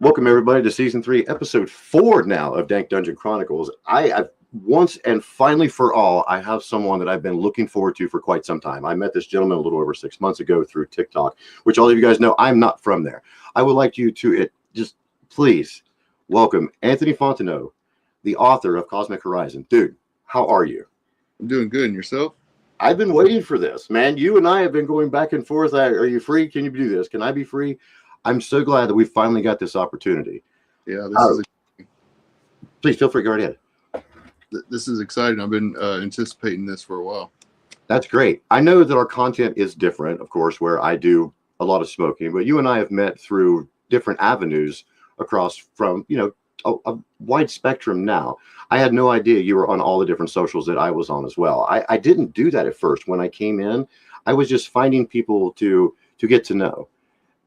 Welcome everybody to season 3, episode 4 now of Dank Dungeon Chronicles. I've once and finally for all, I have someone that I've been looking forward to for quite some time. I met this gentleman a little over 6 months ago through TikTok, which all of you guys know I'm not from there. I would like you to just please welcome Anthony Fontenot, the author of Cosmic Horizon. Dude, how are you? I'm doing good. And yourself? I've been waiting for this, man. You and I have been going back and forth. Are you free? Can you do this? Can I be free? I'm so glad that we finally got this opportunity. Yeah, Please feel free to go right ahead. This is exciting. I've been anticipating this for a while. That's great. I know that our content is different, of course, where I do a lot of smoking, but you and I have met through different avenues across from, a wide spectrum now. I had no idea you were on all the different socials that I was on as well. I didn't do that at first. When I came in, I was just finding people to get to know.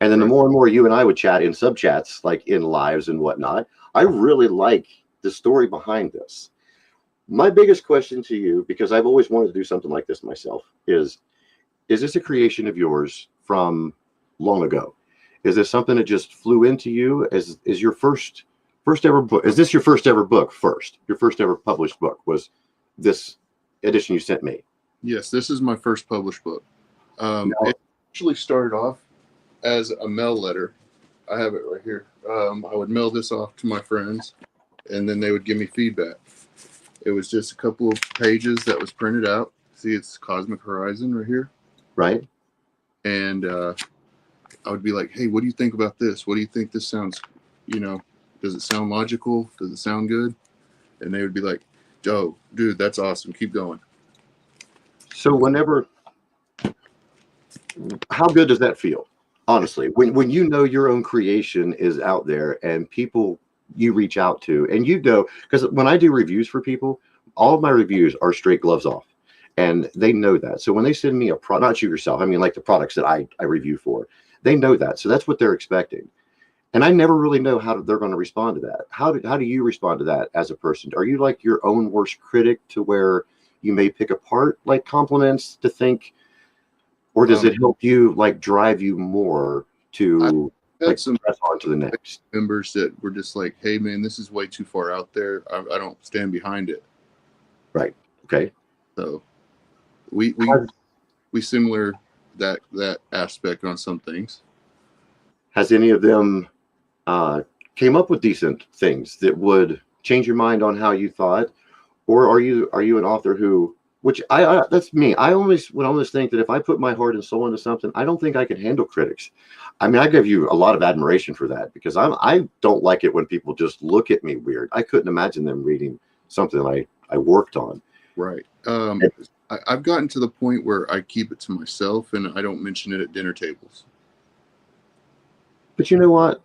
And then the more and more you and I would chat in sub chats, like in lives and whatnot, I really like the story behind this. My biggest question to you, because I've always wanted to do something like this myself, is this a creation of yours from long ago? Is this something that just flew into you? Is your first ever book? Is this your first ever book first? Your first ever published book was this edition you sent me? Yes, this is my first published book. It actually started off as a mail letter. I have it right here. I would mail this off to my friends, and then they would give me feedback. It was just a couple of pages that was printed out. See, it's Cosmic Horizon right here. Right. And I would be like, hey, what do you think about this? What do you think this sounds, does it sound logical? Does it sound good? And they would be like, oh, dude, that's awesome. Keep going. So how good does that feel? Honestly, when you know your own creation is out there and people you reach out to, and because when I do reviews for people, all of my reviews are straight gloves off, and they know that. So when they send me a product, not you yourself, I mean like the products that I review for, they know that. So that's what they're expecting. And I never really know how they're going to respond to that. How do you respond to that as a person? Are you like your own worst critic to where you may pick apart like compliments to think, or does it help you like drive you more to like some press on to the next? Members that were just like, hey man, this is way too far out there. I don't stand behind it. Right. Okay. So we similar that aspect on some things. Has any of them came up with decent things that would change your mind on how you thought, or are you an author who? Which that's me. I would always think that if I put my heart and soul into something, I don't think I could handle critics. I mean, I give you a lot of admiration for that, because I don't like it when people just look at me weird. I couldn't imagine them reading something I worked on. Right. I've gotten to the point where I keep it to myself and I don't mention it at dinner tables. But you know what?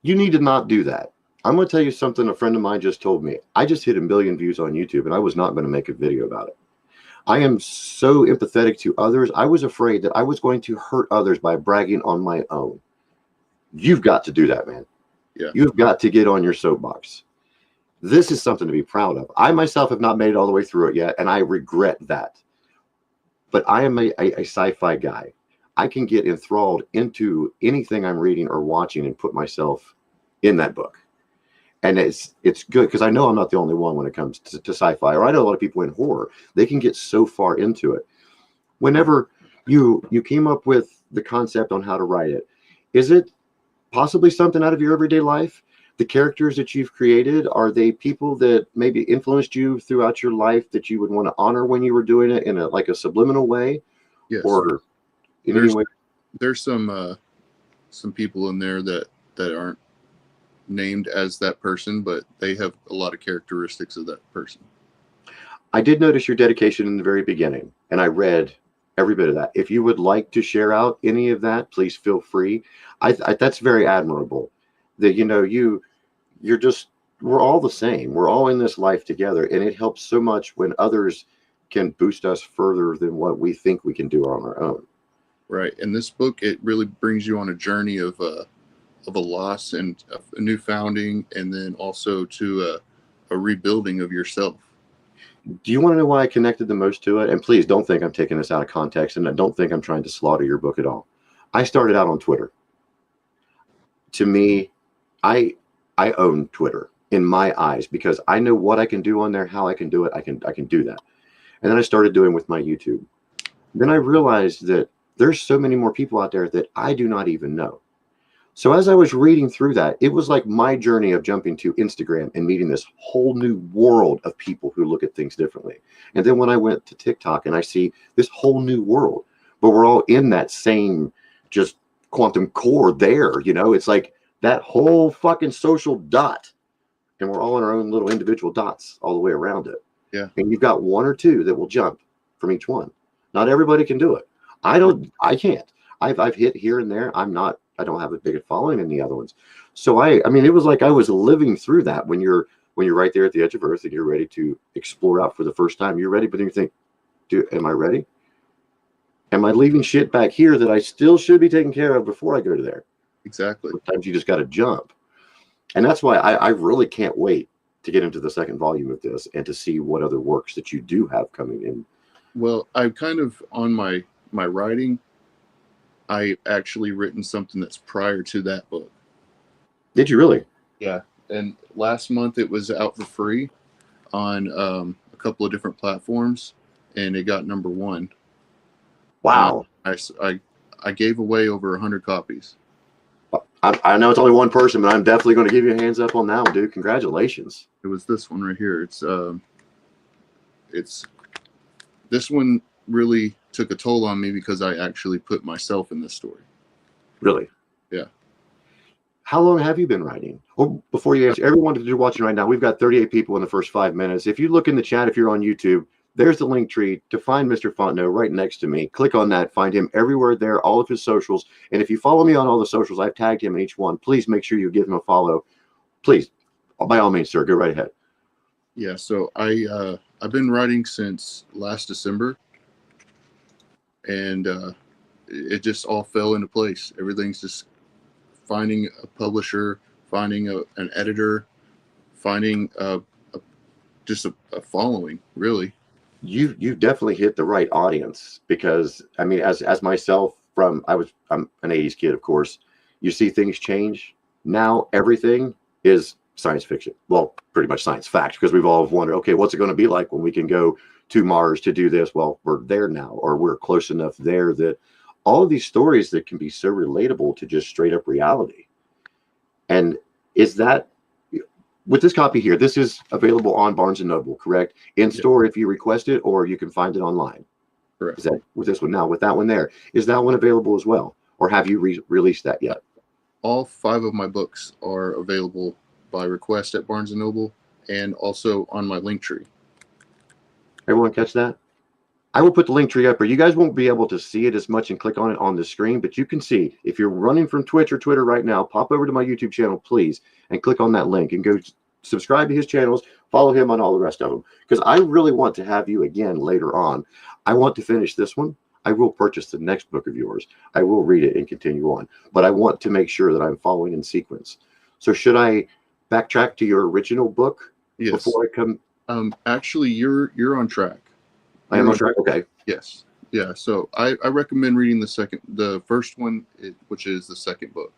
You need to not do that. I'm going to tell you something a friend of mine just told me. I just hit 1 million views on YouTube, and I was not going to make a video about it. I am so empathetic to others. I was afraid that I was going to hurt others by bragging on my own. You've got to do that, man. Yeah. You've got to get on your soapbox. This is something to be proud of. I myself have not made it all the way through it yet, and I regret that. But I am a sci-fi guy. I can get enthralled into anything I'm reading or watching and put myself in that book. And it's good because I know I'm not the only one when it comes to sci-fi, or I know a lot of people in horror. They can get so far into it. Whenever you came up with the concept on how to write it, is it possibly something out of your everyday life? The characters that you've created, are they people that maybe influenced you throughout your life that you would want to honor when you were doing it in a subliminal way? Yes. Or in there's, any way? There's some people in there that aren't named as that person, but they have a lot of characteristics of that person. I did notice your dedication in the very beginning, and I read every bit of that. If you would like to share out any of that, please feel free. That's very admirable. That we're all the same. We're all in this life together, and it helps so much when others can boost us further than what we think we can do on our own. Right, and this book, it really brings you on a journey of a loss and a new founding, and then also to a rebuilding of yourself. Do you want to know why I connected the most to it? And please don't think I'm taking this out of context, and I don't think I'm trying to slaughter your book at all. I started out on Twitter. To me, I own Twitter in my eyes because I know what I can do on there, how I can do it. I can do that. And then I started doing with my YouTube. Then I realized that there's so many more people out there that I do not even know. So as I was reading through that, it was like my journey of jumping to Instagram and meeting this whole new world of people who look at things differently. And then when I went to TikTok and I see this whole new world, but we're all in that same just quantum core there, it's like that whole fucking social dot. And we're all in our own little individual dots all the way around it. Yeah. And you've got one or two that will jump from each one. Not everybody can do it. I can't. I've hit here and there. I don't have a big following in the other ones. So I mean, it was like I was living through that when you're right there at the edge of Earth and you're ready to explore out for the first time. You're ready, but then you think, am I ready? Am I leaving shit back here that I still should be taking care of before I go to there? Exactly. Sometimes you just got to jump. And that's why I really can't wait to get into the second volume of this and to see what other works that you do have coming in. Well, I've kind of on my writing, I actually written something that's prior to that book. Did you really? Yeah. And last month it was out for free on a couple of different platforms, and it got #1. Wow. I gave away over 100 copies. I know it's only one person, but I'm definitely going to give you a hands up on that one, dude. Congratulations. It was this one right here. It's this one really took a toll on me because I actually put myself in this story. Really? Yeah. How long have you been writing? Well, before you answer, everyone that you're watching right now, we've got 38 people in the first 5 minutes. If you look in the chat, if you're on YouTube, there's the link tree to find Mr. Fontenot right next to me. Click on that, find him everywhere there, all of his socials. And if you follow me on all the socials, I've tagged him in each one. Please make sure you give him a follow. Please, by all means, sir, go right ahead. Yeah, so I've been writing since last December, and it just all fell into place. Everything's just finding a publisher, finding an editor, finding just a following, really. You've definitely hit the right audience because I mean, as myself, I'm an 80s kid, of course. You see things change. Now everything is science fiction. Well, pretty much science fact, because we've all wondered, okay, what's it going to be like when we can go to Mars to do this? Well, we're there now, or we're close enough there that all of these stories that can be so relatable to just straight up reality. And is that with this copy here, this is available on Barnes & Noble, correct? In store if you request it, or you can find it online. Correct. Is that with this one now? With that one there, is that one available as well? Or have you released that yet? All 5 of my books are available by request at Barnes & Noble and also on my link tree. Everyone catch that? I will put the link tree up, or you guys won't be able to see it as much and click on it on the screen, but you can see if you're running from Twitch or Twitter right now, pop over to my YouTube channel, please, and click on that link and go subscribe to his channels, follow him on all the rest of them, because I really want to have you again later on. I want to finish this one. I will purchase the next book of yours. I will read it and continue on, but I want to make sure that I'm following in sequence. So should I backtrack to your original book before I come? Actually, you're on track. I am on track. Okay. Yes. Yeah. So I recommend reading the first one, which is the second book,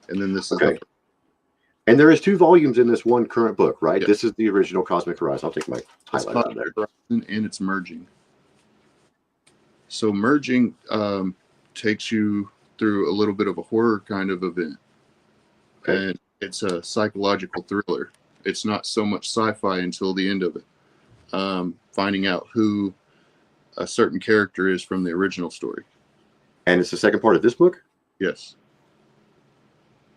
and then this is okay. And there is 2 volumes in this one current book, right? Yes. This is the original Cosmic Horizon. I'll take my highlight out there. Horizon, and it's merging. So merging takes you through a little bit of a horror kind of event, okay. And it's a psychological thriller. It's not so much sci-fi until the end of it, finding out who a certain character is from the original story. And it's the second part of this book? Yes.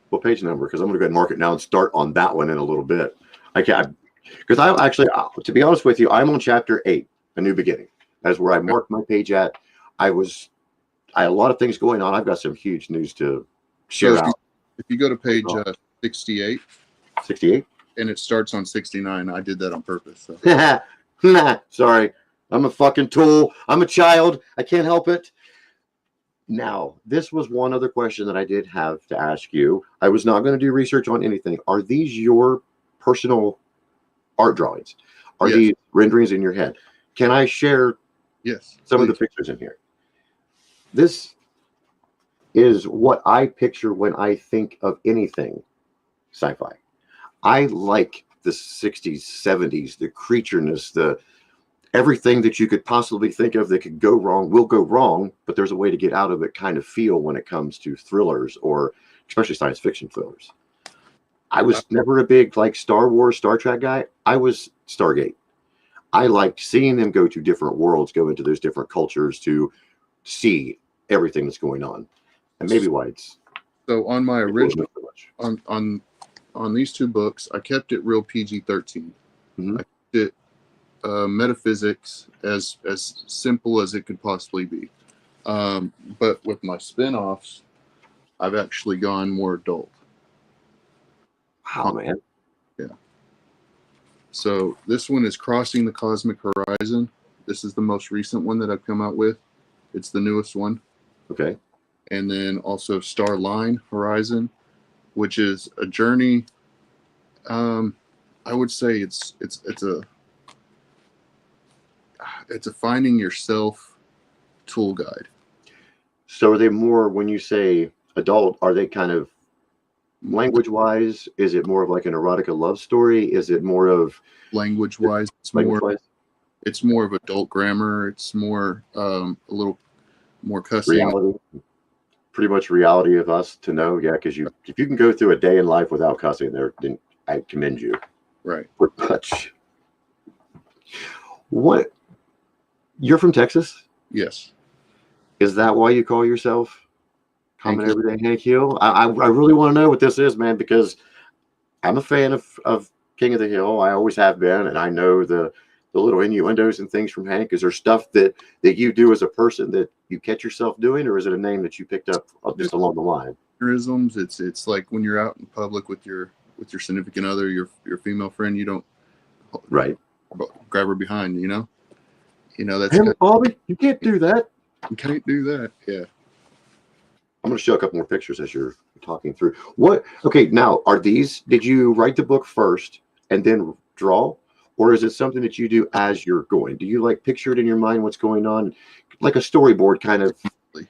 What page number? Because I'm going to go ahead and mark it now and start on that one in a little bit. I can't, because I actually, to be honest with you, I'm on chapter 8, A New Beginning. That is where I marked my page at. I had a lot of things going on. I've got some huge news to share out. If you go to page 68. 68? And it starts on 69. I did that on purpose. So. Sorry. I'm a fucking tool. I'm a child. I can't help it. Now, this was one other question that I did have to ask you. I was not going to do research on anything. Are these your personal art drawings? Are yes. these renderings in your head? Can I share some of the pictures in here? This is what I picture when I think of anything sci-fi. I like the 60s, 70s, the creatureness, the everything that you could possibly think of that could go wrong will go wrong, but there's a way to get out of it kind of feel when it comes to thrillers, or especially science fiction thrillers. I was never a big like Star Wars, Star Trek guy. I was Stargate. I liked seeing them go to different worlds, go into those different cultures to see everything that's going on. And maybe why it's So on my original, so much. on these two books, I kept it real PG-13. Mhm. I kept it metaphysics as simple as it could possibly be. But with my spin-offs, I've actually gone more adult. Wow, man. Yeah. So this one is Crossing the Cosmic Horizon. This is the most recent one that I've come out with. It's the newest one. Okay. And then also Starline Horizon, which is a journey. I would say it's a finding yourself tool guide. So are they more, when you say adult, are they kind of language wise? Is it more of like an erotica love story? Is it more of Language wise, it's more of adult grammar. It's more a little more cussing. Reality? Pretty much reality of us to know, yeah, because if you can go through a day in life without cussing there, then I commend you. Right. Pretty much. What? You're from Texas? Yes. Is that why you call yourself Common Everyday Hank Hill? I really want to know what this is, man, because I'm a fan of King of the Hill. I always have been, and I know the little innuendos and things from Hank. Is there stuff that you do as a person that you catch yourself doing, or is it a name that you picked up just along the line? Mannerisms. It's like when you're out in public with your significant other, your female friend, you don't right grab her behind. That's hey, Bobby, you can't do that. You can't do that. Yeah. I'm going to show a couple more pictures as you're talking through. What? Okay, now did you write the book first and then draw? Or is it something that you do as you're going? Do you like picture it in your mind what's going on? Like a storyboard kind of? Is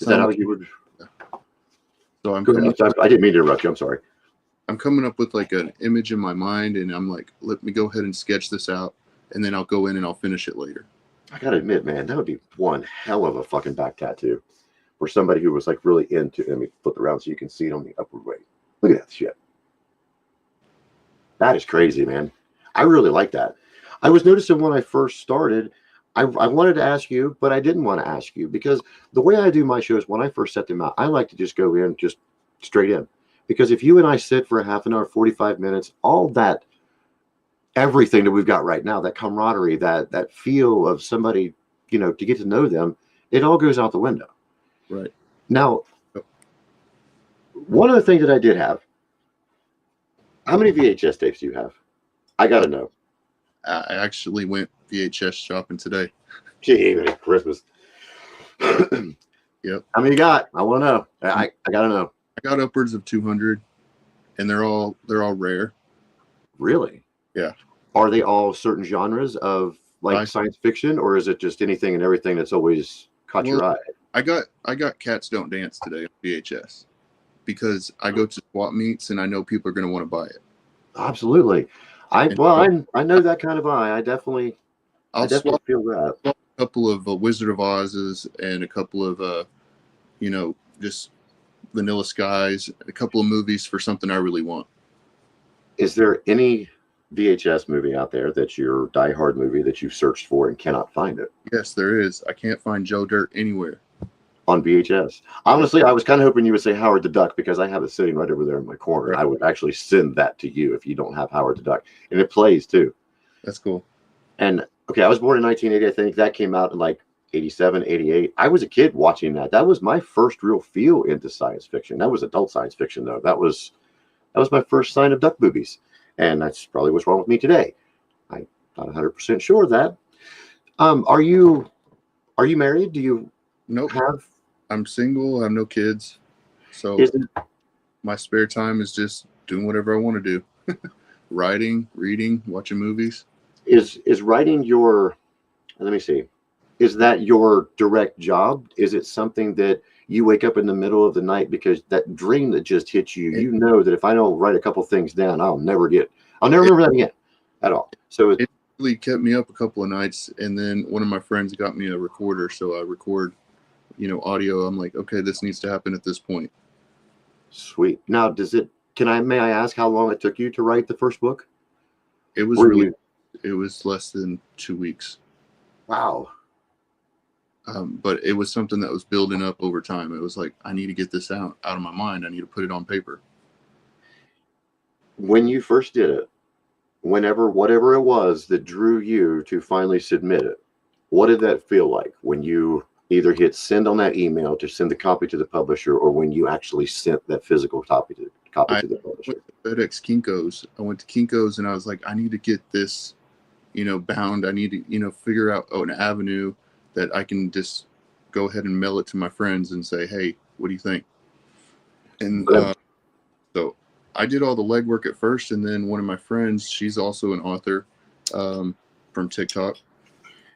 that how you would? So I didn't mean to interrupt you. I'm sorry. I'm coming up with like an image in my mind, and I'm like, let me go ahead and sketch this out, and then I'll go in and I'll finish it later. I got to admit, man, that would be one hell of a fucking back tattoo for somebody who was like really into, let me flip around so you can see it on the upward way. Look at that shit. That is crazy, man. I really like that. I was noticing when I first started, I wanted to ask you, but I didn't want to ask you because the way I do my shows, when I first set them out, I like to just go in just straight in. Because if you and I sit for a half an hour, 45 minutes, all that, everything that we've got right now, that camaraderie, that feel of somebody, to get to know them, it all goes out the window. Right. Now, one of the things that I did have, how many VHS tapes do you have? I got to know. I actually went VHS shopping today. Gee, Christmas. Yep. How many you got? I want to know. I got to know. I got upwards of 200, and they're all rare. Really? Yeah. Are they all certain genres of like science fiction, or is it just anything and everything that's always caught your eye? I got Cats Don't Dance today on VHS because I go to swap meets and I know people are going to want to buy it. Absolutely. I know that kind of eye. I definitely feel that. A couple of Wizard of Oz's and a couple of just Vanilla Skies, a couple of movies for something I really want. Is there any VHS movie out there that's your diehard movie that you've searched for and cannot find it? Yes, there is. I can't find Joe Dirt anywhere. On VHS. Honestly, I was kind of hoping you would say Howard the Duck because I have it sitting right over there in my corner. Right. I would actually send that to you if you don't have Howard the Duck. And it plays too. That's cool. And okay, I was born in 1980. I think that came out in like 87, 88. I was a kid watching that. That was my first real feel into science fiction. That was adult science fiction though. That was my first sign of duck boobies. And that's probably what's wrong with me today. I'm not 100% sure of that. Are you married? Do you have? I'm single. I have no kids. So my spare time is just doing whatever I want to do. Writing, reading, watching movies. Is writing your, let me see. is that your direct job? Is it something that you wake up in the middle of the night because that dream that just hit you, It, you know that if I don't write a couple things down, I'll never remember that again at all. So it really kept me up a couple of nights, and then one of my friends got me a recorder, so I record, audio. I'm like, okay, this needs to happen at this point. sweet. Now, may I ask how long it took you to write the first book? It was it was less than 2 weeks. Wow. But it was something that was building up over time. It was like, I need to get this out of my mind. I need to put it on paper. When you first did it, whatever it was that drew you to finally submit it, what did that feel like when you either hit send on that email to send the copy to the publisher, or when you actually sent that physical copy to the publisher? Went to FedEx Kinko's. I went to Kinko's and I was like, I need to get this, bound. I need to, figure out an avenue that I can just go ahead and mail it to my friends and say, hey, what do you think? And so I did all the legwork at first, and then one of my friends, she's also an author from TikTok.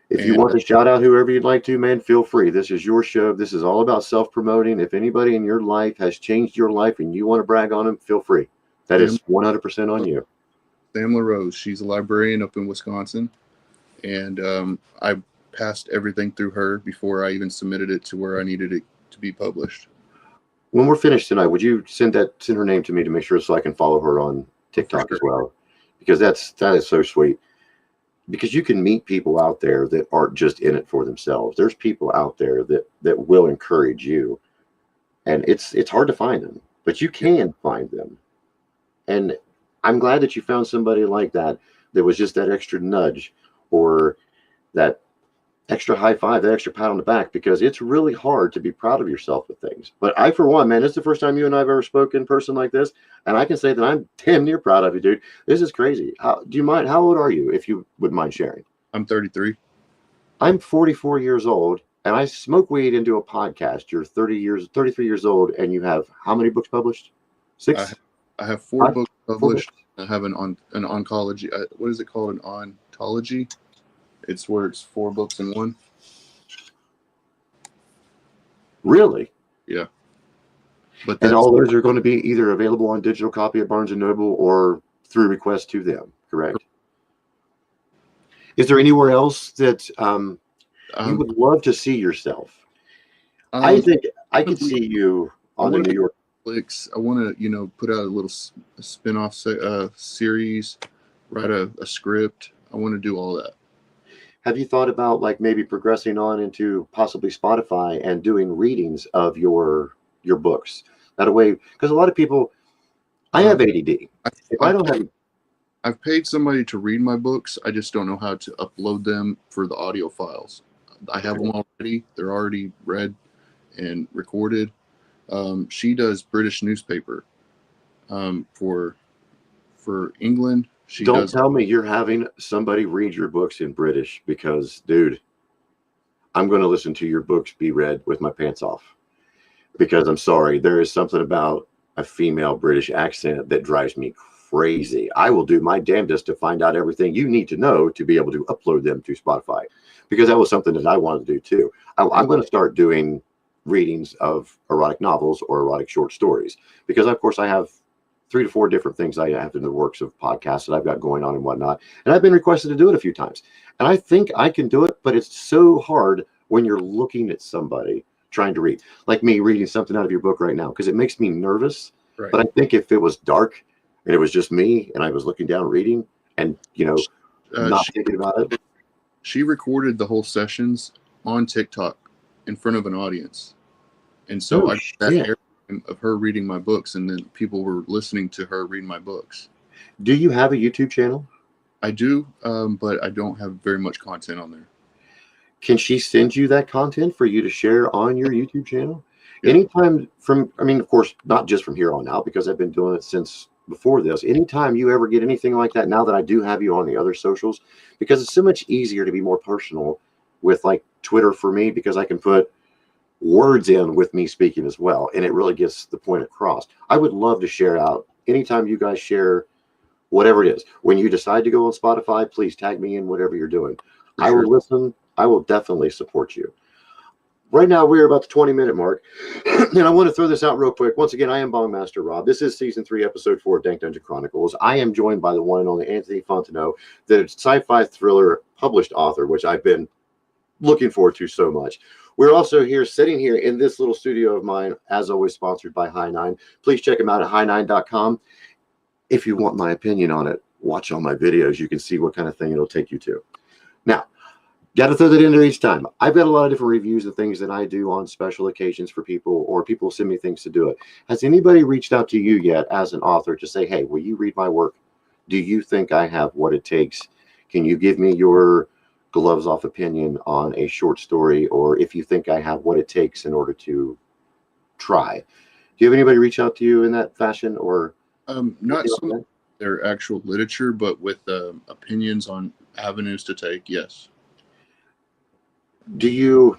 If you want to shout out whoever you'd like to, man, feel free. This is your show. This is all about self-promoting. If anybody in your life has changed your life and you want to brag on them, feel free. That is 100% on you. Sam LaRose, she's a librarian up in Wisconsin, and I passed everything through her before I even submitted it to where I needed it to be published. When we're finished tonight, would you send her name to me to make sure so I can follow her on TikTok as well? Because that is so sweet. Because you can meet people out there that aren't just in it for themselves. There's people out there that will encourage you, and it's hard to find them, but you can find them. And I'm glad that you found somebody like that was just that extra nudge, or that extra high five, that extra pat on the back, because it's really hard to be proud of yourself with things. But I, for one, man, it's the first time you and I have ever spoken in person like this, and I can say that I'm damn near proud of you, dude. This is crazy. How old are you, if you would mind sharing? I'm 33. I'm 44 years old, and I smoke weed and do a podcast. You're 33 years old, and you have how many books published? 6? I have 4 books published. I have an oncology. What is it called? An ontology. It's where it's 4 books in one. Really? Yeah. And all those are going to be either available on digital copy at Barnes & Noble or through request to them, correct? Is there anywhere else that you would love to see yourself? I think I could see you on the New York. I want to, put out a little spin-off series, write a script. I want to do all that. Have you thought about maybe progressing on into possibly Spotify and doing readings of your books? That way, because a lot of people, I have ADD. I've paid somebody to read my books. I just don't know how to upload them for the audio files. I have them already. They're already read and recorded. She does British newspaper for England. Don't tell me you're having somebody read your books in British, because, dude, I'm going to listen to your books be read with my pants off. Because I'm sorry, there is something about a female British accent that drives me crazy. I will do my damnedest to find out everything you need to know to be able to upload them to Spotify, because that was something that I wanted to do too. I'm going to start doing readings of erotic novels or erotic short stories, because of course I have 3 to 4 different things I have in the works of podcasts that I've got going on and whatnot. And I've been requested to do it a few times. And I think I can do it, but it's so hard when you're looking at somebody trying to read. Like me reading something out of your book right now, because it makes me nervous. Right. But I think if it was dark and it was just me and I was looking down reading and, not thinking about it. She recorded the whole sessions on TikTok in front of an audience. And so I got that area of her reading my books, and then people were listening to her read my books. Do you have a YouTube channel? I do, but I don't have very much content on there. Can she send you that content for you to share on your YouTube channel? Yeah. Anytime of course, not just from here on out, because I've been doing it since before this. Anytime you ever get anything like that, now that I do have you on the other socials, because it's so much easier to be more personal with Twitter for me, because I can put words in with me speaking as well, and it really gets the point across. I would love to share out anytime you guys share whatever it is. When you decide to go on Spotify, please tag me in whatever you're doing. I will listen. I will definitely support you. Right now, we're about the 20-minute mark, and I want to throw this out real quick. Once again, I am Bongmaster Rob. This is Season 3, Episode 4 of Dank Dungeon Chronicles. I am joined by the one and only Anthony Fontenot, the sci-fi thriller published author, which I've been looking forward to so much. We're also here, sitting here in this little studio of mine, as always, sponsored by High9. Please check them out at high9.com. If you want my opinion on it, watch all my videos. You can see what kind of thing it'll take you to. Now, got to throw that in there each time. I've got a lot of different reviews of things that I do on special occasions for people, or people send me things to do it. Has anybody reached out to you yet as an author to say, hey, will you read my work? Do you think I have what it takes? Can you give me your gloves off opinion on a short story, or if you think I have what it takes in order to try? Do you have anybody reach out to you in that fashion, or not some their actual literature, but with opinions on avenues to take? Yes. Do you?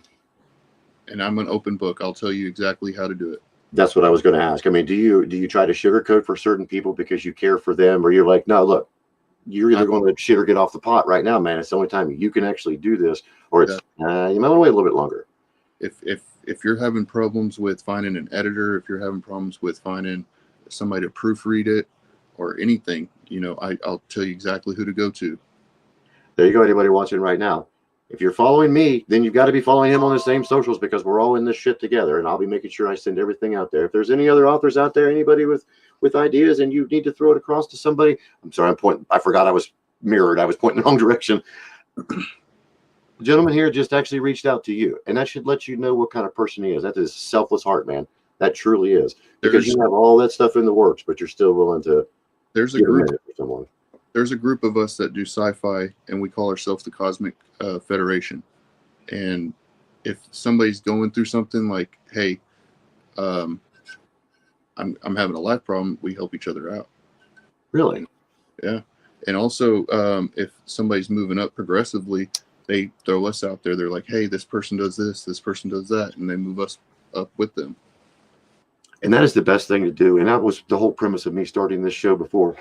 And I'm an open book. I'll tell you exactly how to do it. That's what I was going to ask. I mean, do you try to sugarcoat for certain people because you care for them, or you're like, no, look, you're either going to shit or get off the pot right now, man. It's the only time you can actually do this, or it's you might want to wait a little bit longer. If you're having problems with finding an editor, if you're having problems with finding somebody to proofread it or anything, I'll tell you exactly who to go to. There you go. Anybody watching right now, if you're following me, then you've got to be following him on the same socials, because we're all in this shit together, and I'll be making sure I send everything out there. If there's any other authors out there, anybody with ideas, and you need to throw it across to somebody, I'm sorry, I'm pointing. I forgot I was mirrored. I was pointing in the wrong direction. The gentleman here just actually reached out to you, and that should let you know what kind of person he is. That is selfless heart, man. That truly is, because you have all that stuff in the works, but you're still willing to. There's a group for someone. There's a group of us that do sci-fi, and we call ourselves the Cosmic Federation. And if somebody's going through something like, hey, I'm having a life problem, we help each other out. Really? Yeah. And also, if somebody's moving up progressively, they throw us out there. They're like, hey, this person does this person does that, and they move us up with them. And that is the best thing to do. And that was the whole premise of me starting this show before,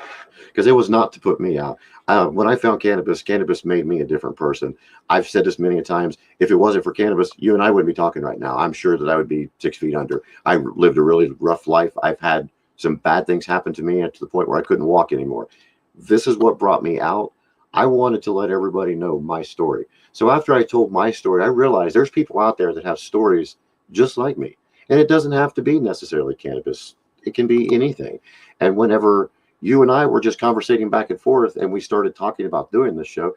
because it was not to put me out. When I found cannabis made me a different person. I've said this many times. If it wasn't for cannabis, you and I wouldn't be talking right now. I'm sure that I would be 6 feet under. I lived a really rough life. I've had some bad things happen to me to the point where I couldn't walk anymore. This is what brought me out. I wanted to let everybody know my story. So after I told my story, I realized there's people out there that have stories just like me. And it doesn't have to be necessarily cannabis. It can be anything. And whenever you and I were just conversating back and forth, and we started talking about doing this show,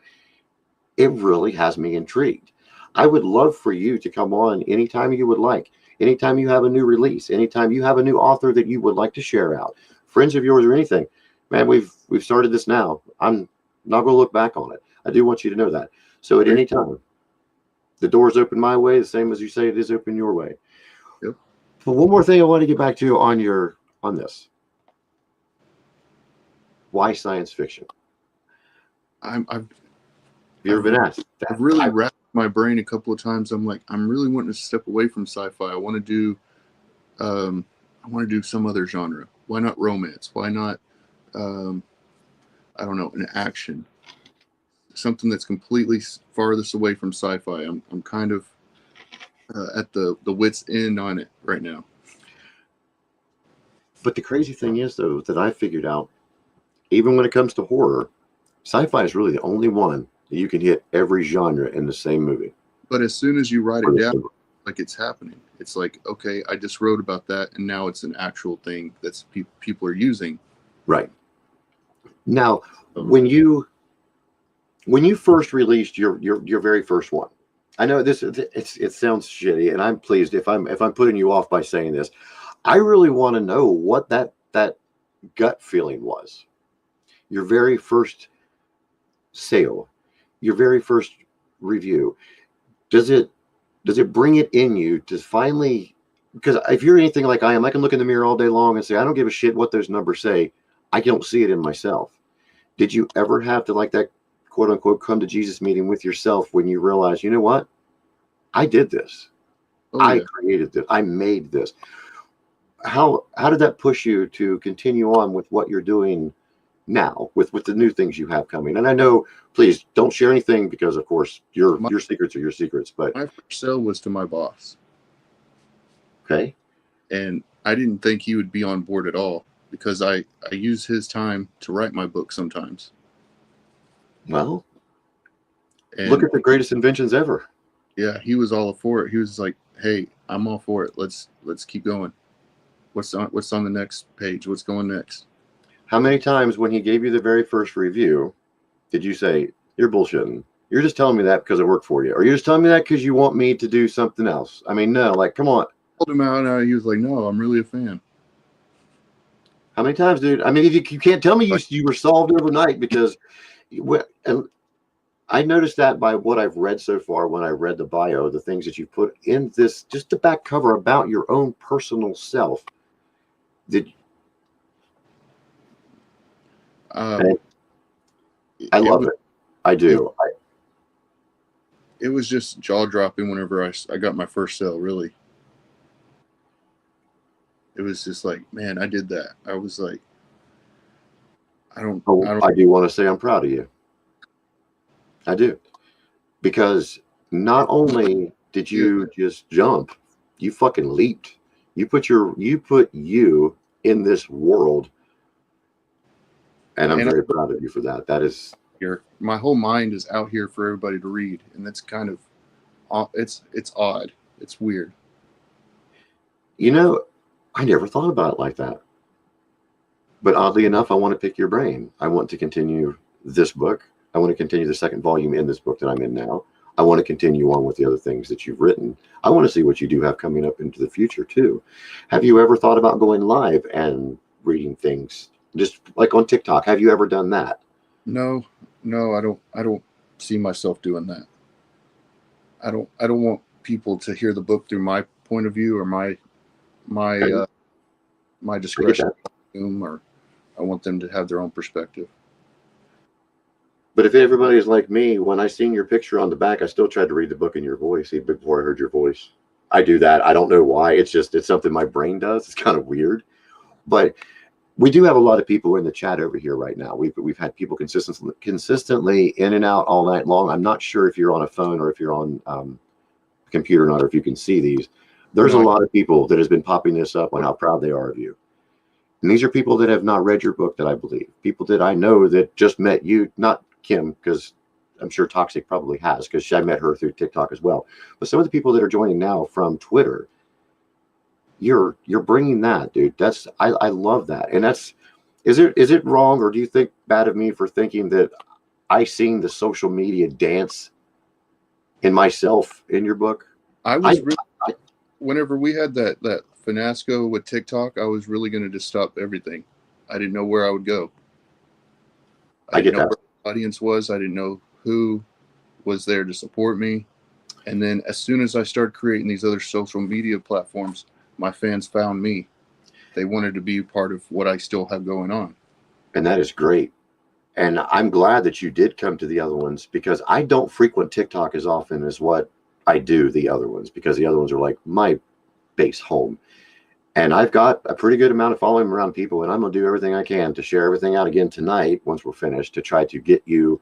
it really has me intrigued. I would love for you to come on anytime you would like. Anytime you have a new release, anytime you have a new author that you would like to share out, friends of yours or anything. Man, we've started this now. I'm not going to look back on it. I do want you to know that. So at any time, the door's open my way, the same as you say it is open your way. Yep. But one more thing I want to get back to on this. Why science fiction? I've ever been asked that? I've really wrapped my brain a couple of times. I'm like, I'm really wanting to step away from sci-fi. I want to do some other genre. Why not romance? Why not I don't know, an action? Something that's completely farthest away from sci-fi. I'm kind of at the wit's end on it right now. But the crazy thing is, though, that I figured out, even when it comes to horror, sci-fi is really the only one that you can hit every genre in the same movie. But as soon as you write it down, like it's happening. It's like, okay, I just wrote about that, and now it's an actual thing that's people are using. Right. Now, when you first released your very first one, I know it sounds shitty, and I'm pleased if I'm putting you off by saying this. I really want to know what that gut feeling was. Your very first sale, your very first review. Does it bring it in you to finally? Because if you're anything like I am, I can look in the mirror all day long and say, I don't give a shit what those numbers say. I don't see it in myself. Did you ever have to, like, that quote unquote come to Jesus meeting with yourself when you realize, you know what? I did this. I created this. I made this. How did that push you to continue on with what you're doing now with the new things you have coming? And I know, please don't share anything because, of course, your secrets are your secrets. But my first sale was to my boss. Okay. And I didn't think he would be on board at all because I use his time to write my book sometimes. Well, and look at the greatest inventions ever. Yeah, he was all for it. He was like, "Hey, I'm all for it. Let's keep going. What's on the next page? What's going next?" How many times when he gave you the very first review did you say, "You're bullshitting. You're just telling me that because I work for you, or you're just telling me that because you want me to do something else"? I mean, no, like, come on. I told him out, and he was like, "No, I'm really a fan." How many times, dude? I mean, if you can't tell me you were solved overnight, because I noticed that by what I've read so far when I read the bio, the things that you put in this, just the back cover about your own personal self. I love it. I do. It was just jaw dropping whenever I got my first sale, really. It was just like, man, I did that. I was like, I do want to say I'm proud of you. I do. Because not only did you just jump, you fucking leaped. You put you in this world. And I'm very proud of you for that. That is my whole mind is out here for everybody to read. And that's kind of, it's odd. It's weird. You know, I never thought about it like that. But oddly enough, I want to pick your brain. I want to continue this book. I want to continue the second volume in this book that I'm in now. I want to continue on with the other things that you've written. I want to see what you do have coming up into the future too. Have you ever thought about going live and reading things, just like on TikTok? Have you ever done that? No, I don't see myself doing that. I don't want people to hear the book through my point of view or my discretion, or I want them to have their own perspective. But if everybody is like me, when I seen your picture on the back, I still tried to read the book in your voice even before I heard your voice. I do that. I don't know why. It's something my brain does. It's kind of weird. But we do have a lot of people in the chat over here right now. We've had people consistently in and out all night long. I'm not sure if you're on a phone or if you're on a computer or not, or if you can see these. There's a lot of people that has been popping this up on how proud they are of you. And these are people that have not read your book, that I believe. People that I know that just met you, not Kim, because I'm sure Toxic probably has, because I met her through TikTok as well. But some of the people that are joining now from Twitter, you're bringing that, dude. I love that. And is it wrong, or do you think bad of me for thinking that I seen the social media dance in myself in your book? Whenever we had that fiasco with TikTok, I was really going to just stop everything. I didn't know where I would go. I didn't know where the audience was. I didn't know who was there to support me. And then as soon as I started creating these other social media platforms, my fans found me. They wanted to be part of what I still have going on. And that is great. And I'm glad that you did come to the other ones, because I don't frequent TikTok as often as what I do the other ones, because the other ones are like my base home. And I've got a pretty good amount of following around people, and I'm going to do everything I can to share everything out again tonight once we're finished, to try to get you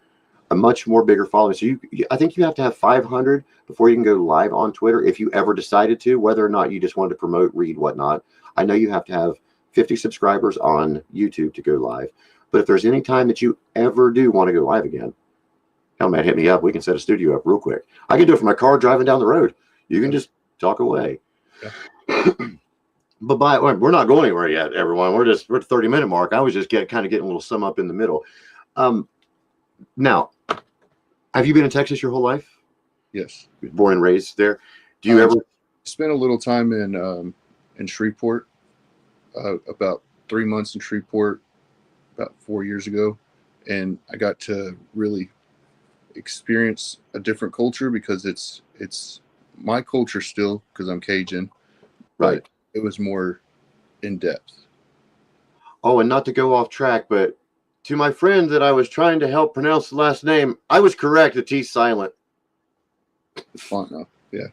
a much more bigger following. So I think you have to have 500 before you can go live on Twitter, if you ever decided to, whether or not you just wanted to promote, read, whatnot. I know you have to have 50 subscribers on YouTube to go live. But if there's any time that you ever do want to go live again, hell, man, hit me up. We can set a studio up real quick. I can do it from my car driving down the road. You can just talk away. Yeah. But we're not going anywhere yet, everyone. We're at the 30-minute mark. I was just kind of getting a little sum up in the middle. Now, have you been in Texas your whole life? Yes. Born and raised there. Do you ever spend a little time in Shreveport? About 3 months in Shreveport, about 4 years ago, and I got to really experience a different culture, because it's my culture still, because I'm Cajun, right? It was more in depth. Oh, and not to go off track, but to my friend that I was trying to help pronounce the last name, I was correct. The T's silent. Fontenot, yeah.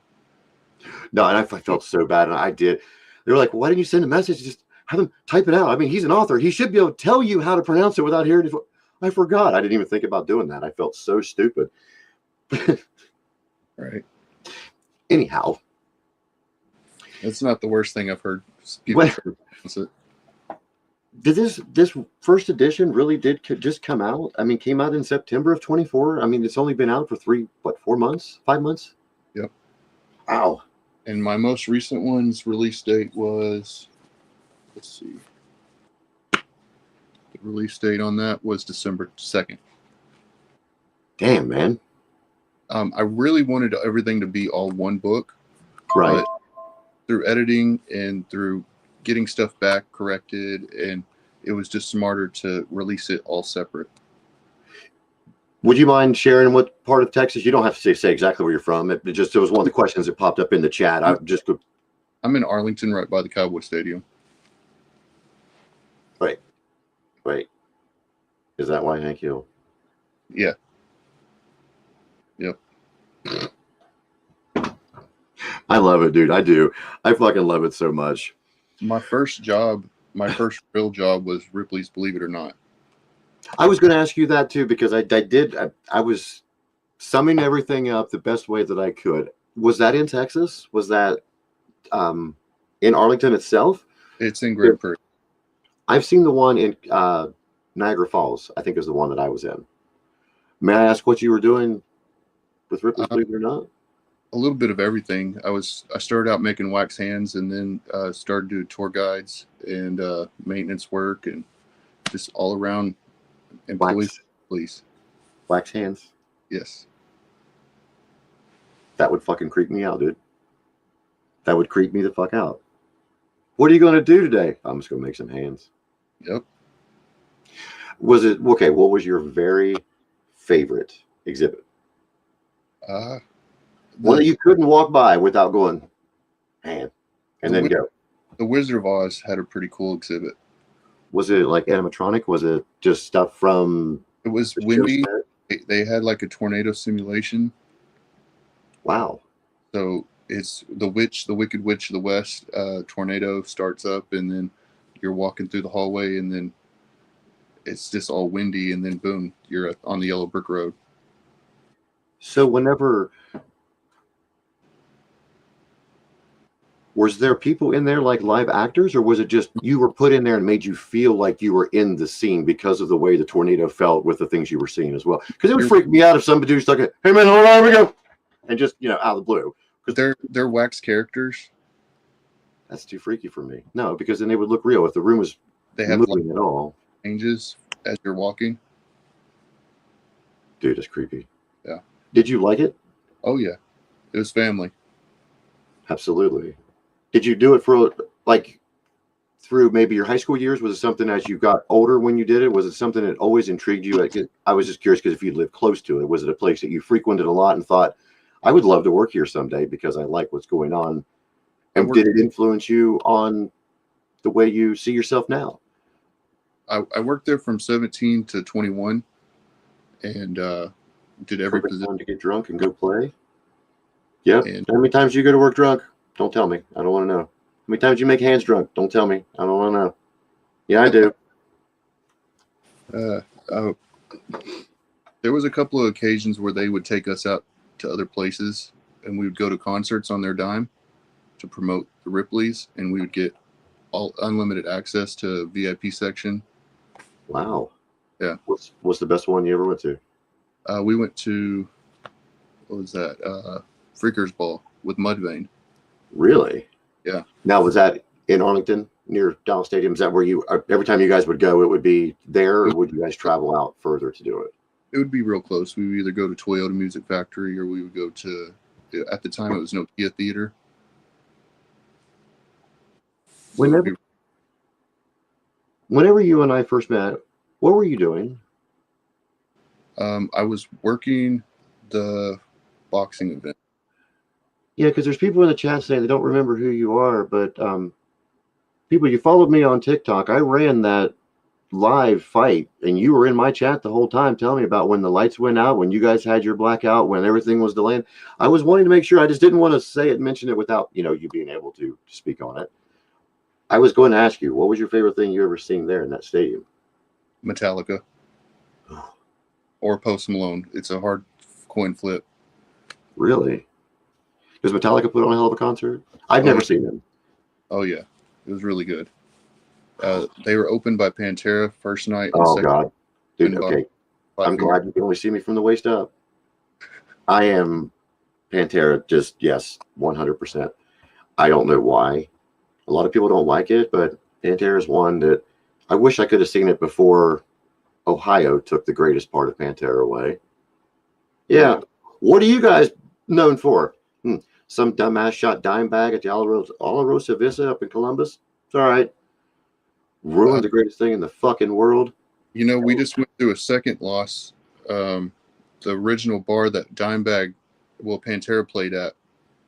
No, and I felt so bad, and I did. They were like, "Why didn't you send a message? Just have him type it out. I mean, he's an author. He should be able to tell you how to pronounce it without hearing it. I forgot. I didn't even think about doing that. I felt so stupid. Right. Anyhow. That's not the worst thing I've heard. People pronounce it. Did this first edition really just come out? I mean, came out in September of 24. I mean, it's only been out for 4 months, 5 months? Yep. Wow. And my most recent one's release date was, let's see. The release date on that was December 2nd. Damn, man. I really wanted everything to be all one book. Right. But through editing and through getting stuff back corrected, and it was just smarter to release it all separate. Would you mind sharing what part of Texas? You don't have to say exactly where you're from. It was one of the questions that popped up in the chat. I'm in Arlington, right by the Cowboy Stadium. Wait. Is that why Hank Hill? Yeah. Yep. I love it, dude. I do. I fucking love it so much. My first real job was Ripley's Believe It or Not. I was going to ask you that too, because I was summing everything up the best way that I could. Was that in Texas? Was that in Arlington itself? It's in Grand Prairie. I've seen the one in Niagara Falls, I think is the one that I was in. May I ask what you were doing with Ripley's Believe It or Not? A little bit of everything. I started out making wax hands, and then started doing tour guides and maintenance work, and just all around employees. Wax hands? Yes. That would fucking creep me out, dude. That would creep me the fuck out. What are you going to do today? I'm just going to make some hands. Yep. Was it okay? What was your very favorite exhibit? One that you couldn't walk by without going, hand, and then go. The Wizard of Oz had a pretty cool exhibit. Was it like animatronic? Was it just stuff from? It was windy. They had like a tornado simulation. Wow. So it's the Wicked Witch of the West. Tornado starts up, and then you're walking through the hallway, and then it's just all windy, and then boom, you're on the yellow brick road. So whenever, was there people in there like live actors, or was it just you were put in there and made you feel like you were in the scene because of the way the tornado felt with the things you were seeing as well? Because it would freak me out if somebody was like, "Hey man, hold on, we go," and just out of the blue. But they're wax characters. That's too freaky for me. No, because then they would look real if the room was moving at all. Changes as you're walking. Dude, it's creepy. Yeah. Did you like it? Oh yeah, it was family. Absolutely. Did you do it for through maybe your high school years? Was it something as you got older when you did it? Was it something that always intrigued you? I was just curious because if you lived close to it, was it a place that you frequented a lot and thought, I would love to work here someday because I like what's going on? And did it influence you on the way you see yourself now? I worked there from 17 to 21 and did every position. To get drunk and go play? Yeah. How many times do you go to work drunk? Don't tell me. I don't want to know. How many times you make hands drunk? Don't tell me. I don't want to know. Yeah, I do. There was a couple of occasions where they would take us out to other places, and we would go to concerts on their dime to promote the Ripleys, and we would get all unlimited access to VIP section. Wow. Yeah. What's the best one you ever went to? We went to, what was that? Freakers Ball with Mudvayne. Really? Yeah. Now, was that in Arlington near Dallas Stadium? Is that where you, every time you guys would go, it would be there, or would you guys travel out further to do it? It would be real close. We would either go to Toyota Music Factory, or we would go to, at the time it was Nokia Theater. Whenever you and I first met, what were you doing? I was working the boxing event. Yeah, because there's people in the chat saying they don't remember who you are, but people, you followed me on TikTok. I ran that live fight, and you were in my chat the whole time telling me about when the lights went out, when you guys had your blackout, when everything was delayed. I was wanting to make sure. I just didn't want to say it, mention it without you being able to speak on it. I was going to ask you, what was your favorite thing you ever seen there in that stadium? Metallica or Post Malone. It's a hard coin flip. Really? Does Metallica put on a hell of a concert? I've Oh, never yeah. seen them. Oh yeah, it was really good. They were opened by Pantera first night. And Oh second God, dude. by Okay, Five I'm Finger. glad you can only see me from the waist up. I am Pantera. Just yes, 100%. I don't know why. A lot of people don't like it, but Pantera is one that I wish I could have seen it before Ohio took the greatest part of Pantera away. Yeah. Right. What are you guys known for? Some dumbass shot dime bag at the Alarosa Vista up in Columbus? It's all right. Ruined the greatest thing in the fucking world. You know, we just went through a second loss. The original bar that Dimebag, Pantera played at,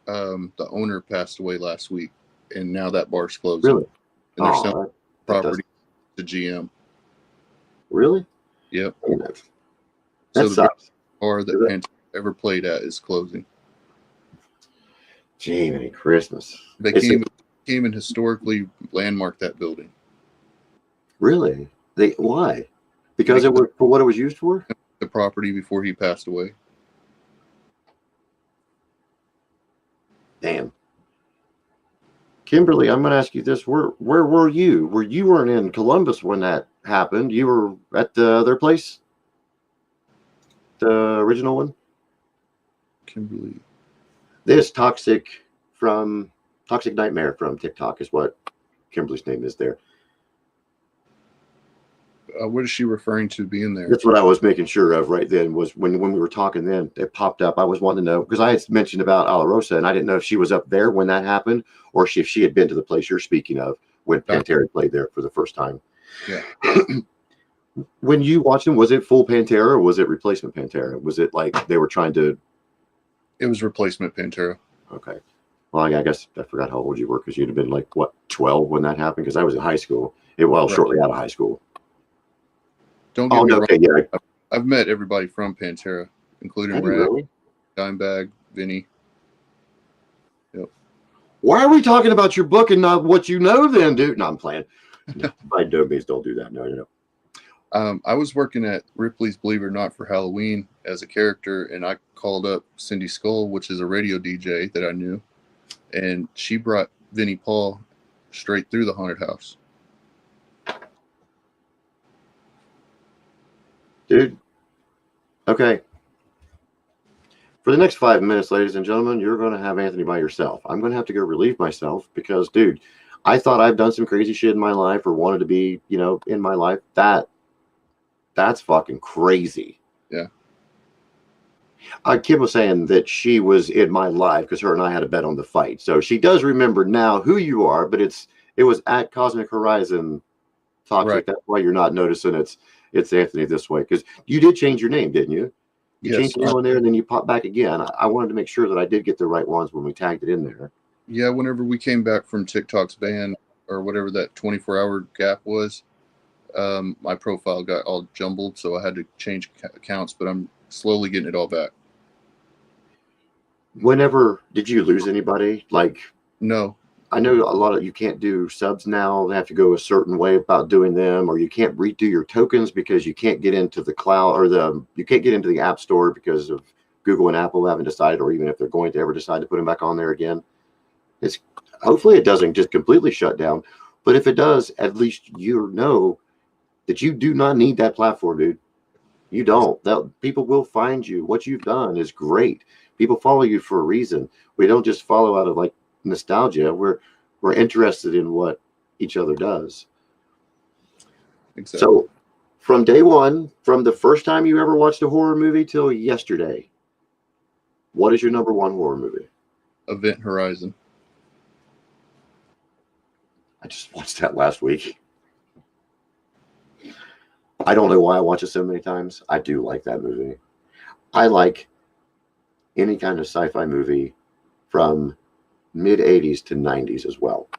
the owner passed away last week, and now that bar's closing. Really? And they're Oh, selling property to GM. Really? Yep. That So the sucks. bar that Pantera ever played at is closing. Gee, Merry Christmas. They came and historically landmarked that building. Really? Why? Because it was for what it was used for? The property before he passed away. Damn. Kimberly, I'm going to ask you this. Where were you? You weren't in Columbus when that happened. You were at the other place? The original one? Kimberly. This Toxic Nightmare from TikTok is what Kimberly's name is there. What is she referring to being there? That's what I was making sure of right then, was when we were talking then, it popped up. I was wanting to know, because I had mentioned about Alarosa, and I didn't know if she was up there when that happened, or if she had been to the place you're speaking of when Pantera played there for the first time. Yeah. When you watched them, was it full Pantera or was it replacement Pantera? Was it like they were trying to... It was replacement Pantera. Okay. Well, I guess I forgot how old you were, because you'd have been like, what, 12 when that happened? Because I was in high school. Shortly out of high school. Don't get me wrong. Okay, yeah. I've met everybody from Pantera, including Rag, really? Dimebag, Vinny. Yep. Why are we talking about your book and not what you know then, dude? No, I'm playing. By no means don't do that. No. I was working at Ripley's Believe It or Not for Halloween as a character, and I called up Cindy Skull, which is a radio DJ that I knew, and she brought Vinnie Paul straight through the haunted house. Dude. Okay. For the next 5 minutes, ladies and gentlemen, you're going to have Anthony by yourself. I'm going to have to go relieve myself because, dude, I thought I've done some crazy shit in my life or wanted to be, in my life. That's fucking crazy. Yeah. Kim was saying that she was in my live because her and I had a bet on the fight. So she does remember now who you are, but it was at Cosmic Horizon Toxic. Right. That's why you're not noticing it's Anthony this way, because you did change your name, didn't you? You changed your name on there, and then you popped back again. I wanted to make sure that I did get the right ones when we tagged it in there. Yeah, whenever we came back from TikTok's ban or whatever that 24-hour gap was, my profile got all jumbled, so I had to change accounts, but I'm slowly getting it all back. Whenever, did you lose anybody? No. I know a lot of you can't do subs now. They have to go a certain way about doing them, or you can't redo your tokens because you can't get into the cloud, or you can't get into the app store because of Google and Apple haven't decided, or even if they're going to ever decide to put them back on there again. Hopefully it doesn't just completely shut down, but if it does, at least you know that you do not need that platform, dude. You don't. People will find you. What you've done is great. People follow you for a reason. We don't just follow out of nostalgia. We're interested in what each other does. Exactly. So from day one, from the first time you ever watched a horror movie till yesterday, what is your number one horror movie? Event Horizon. I just watched that last week. I don't know why I watch it so many times. I do like that movie. I like any kind of sci-fi movie from mid-'80s to 90s as well.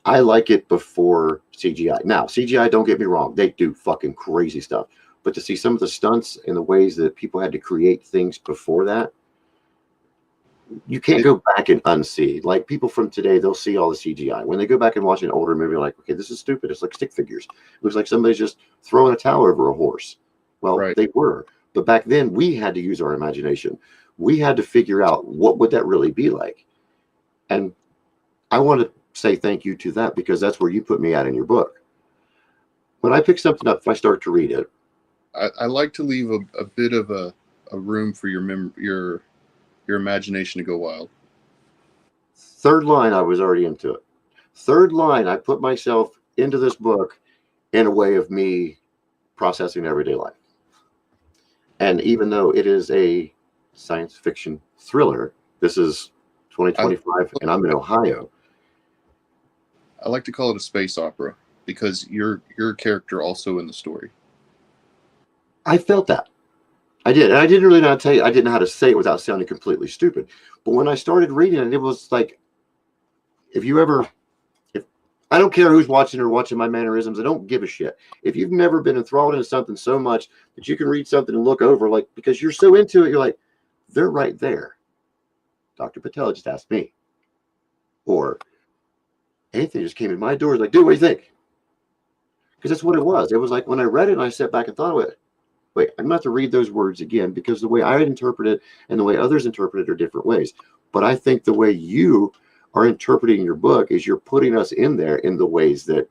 I like it before CGI. Now, CGI, don't get me wrong, they do fucking crazy stuff. But to see some of the stunts and the ways that people had to create things before that, you can't go back and unsee. Like people from today, they'll see all the CGI. When they go back and watch an older movie, like, okay, this is stupid. It's like stick figures. It looks like somebody's just throwing a towel over a horse. Well, Right. they were. But back then, we had to use our imagination. We had to figure out what would that really be like. And I want to say thank you to that, because that's where you put me at in your book. When I pick something up, if I start to read it, I like to leave a bit of a room for your imagination to go wild. third line, I was already into it. Third line, I put myself into this book in a way of me processing everyday life. And even though it is a science fiction thriller, this is 2025 and I'm in Ohio. I like to call it a space opera because you're a character also in the story. I felt that. I did. And I didn't really know how to tell you, I didn't know how to say it without sounding completely stupid. But when I started reading it, it was like, if I don't care who's watching or watching my mannerisms, I don't give a shit. If you've never been enthralled into something so much that you can read something and look over, like, because you're so into it, you're like, they're right there. Dr. Patel just asked me. Or Anthony just came in my door, like, dude, what do you think? Because that's what it was. It was like when I read it and I sat back and thought of it, wait, I'm going to have to read those words again, because the way I interpret it and the way others interpret it are different ways. But I think the way you are interpreting your book is you're putting us in there in the ways that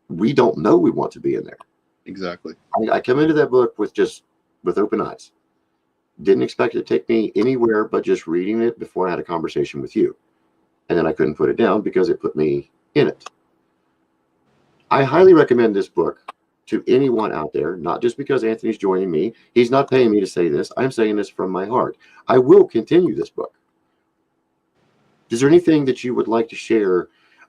we don't know we want to be in there. Exactly. I come into that book with open eyes. Didn't expect it to take me anywhere but just reading it before I had a conversation with you. And then I couldn't put it down because it put me in it. I highly recommend this book to anyone out there, not just because Anthony's joining me. He's not paying me to say this. I'm saying this from my heart. I will continue this book. Is there anything that you would like to share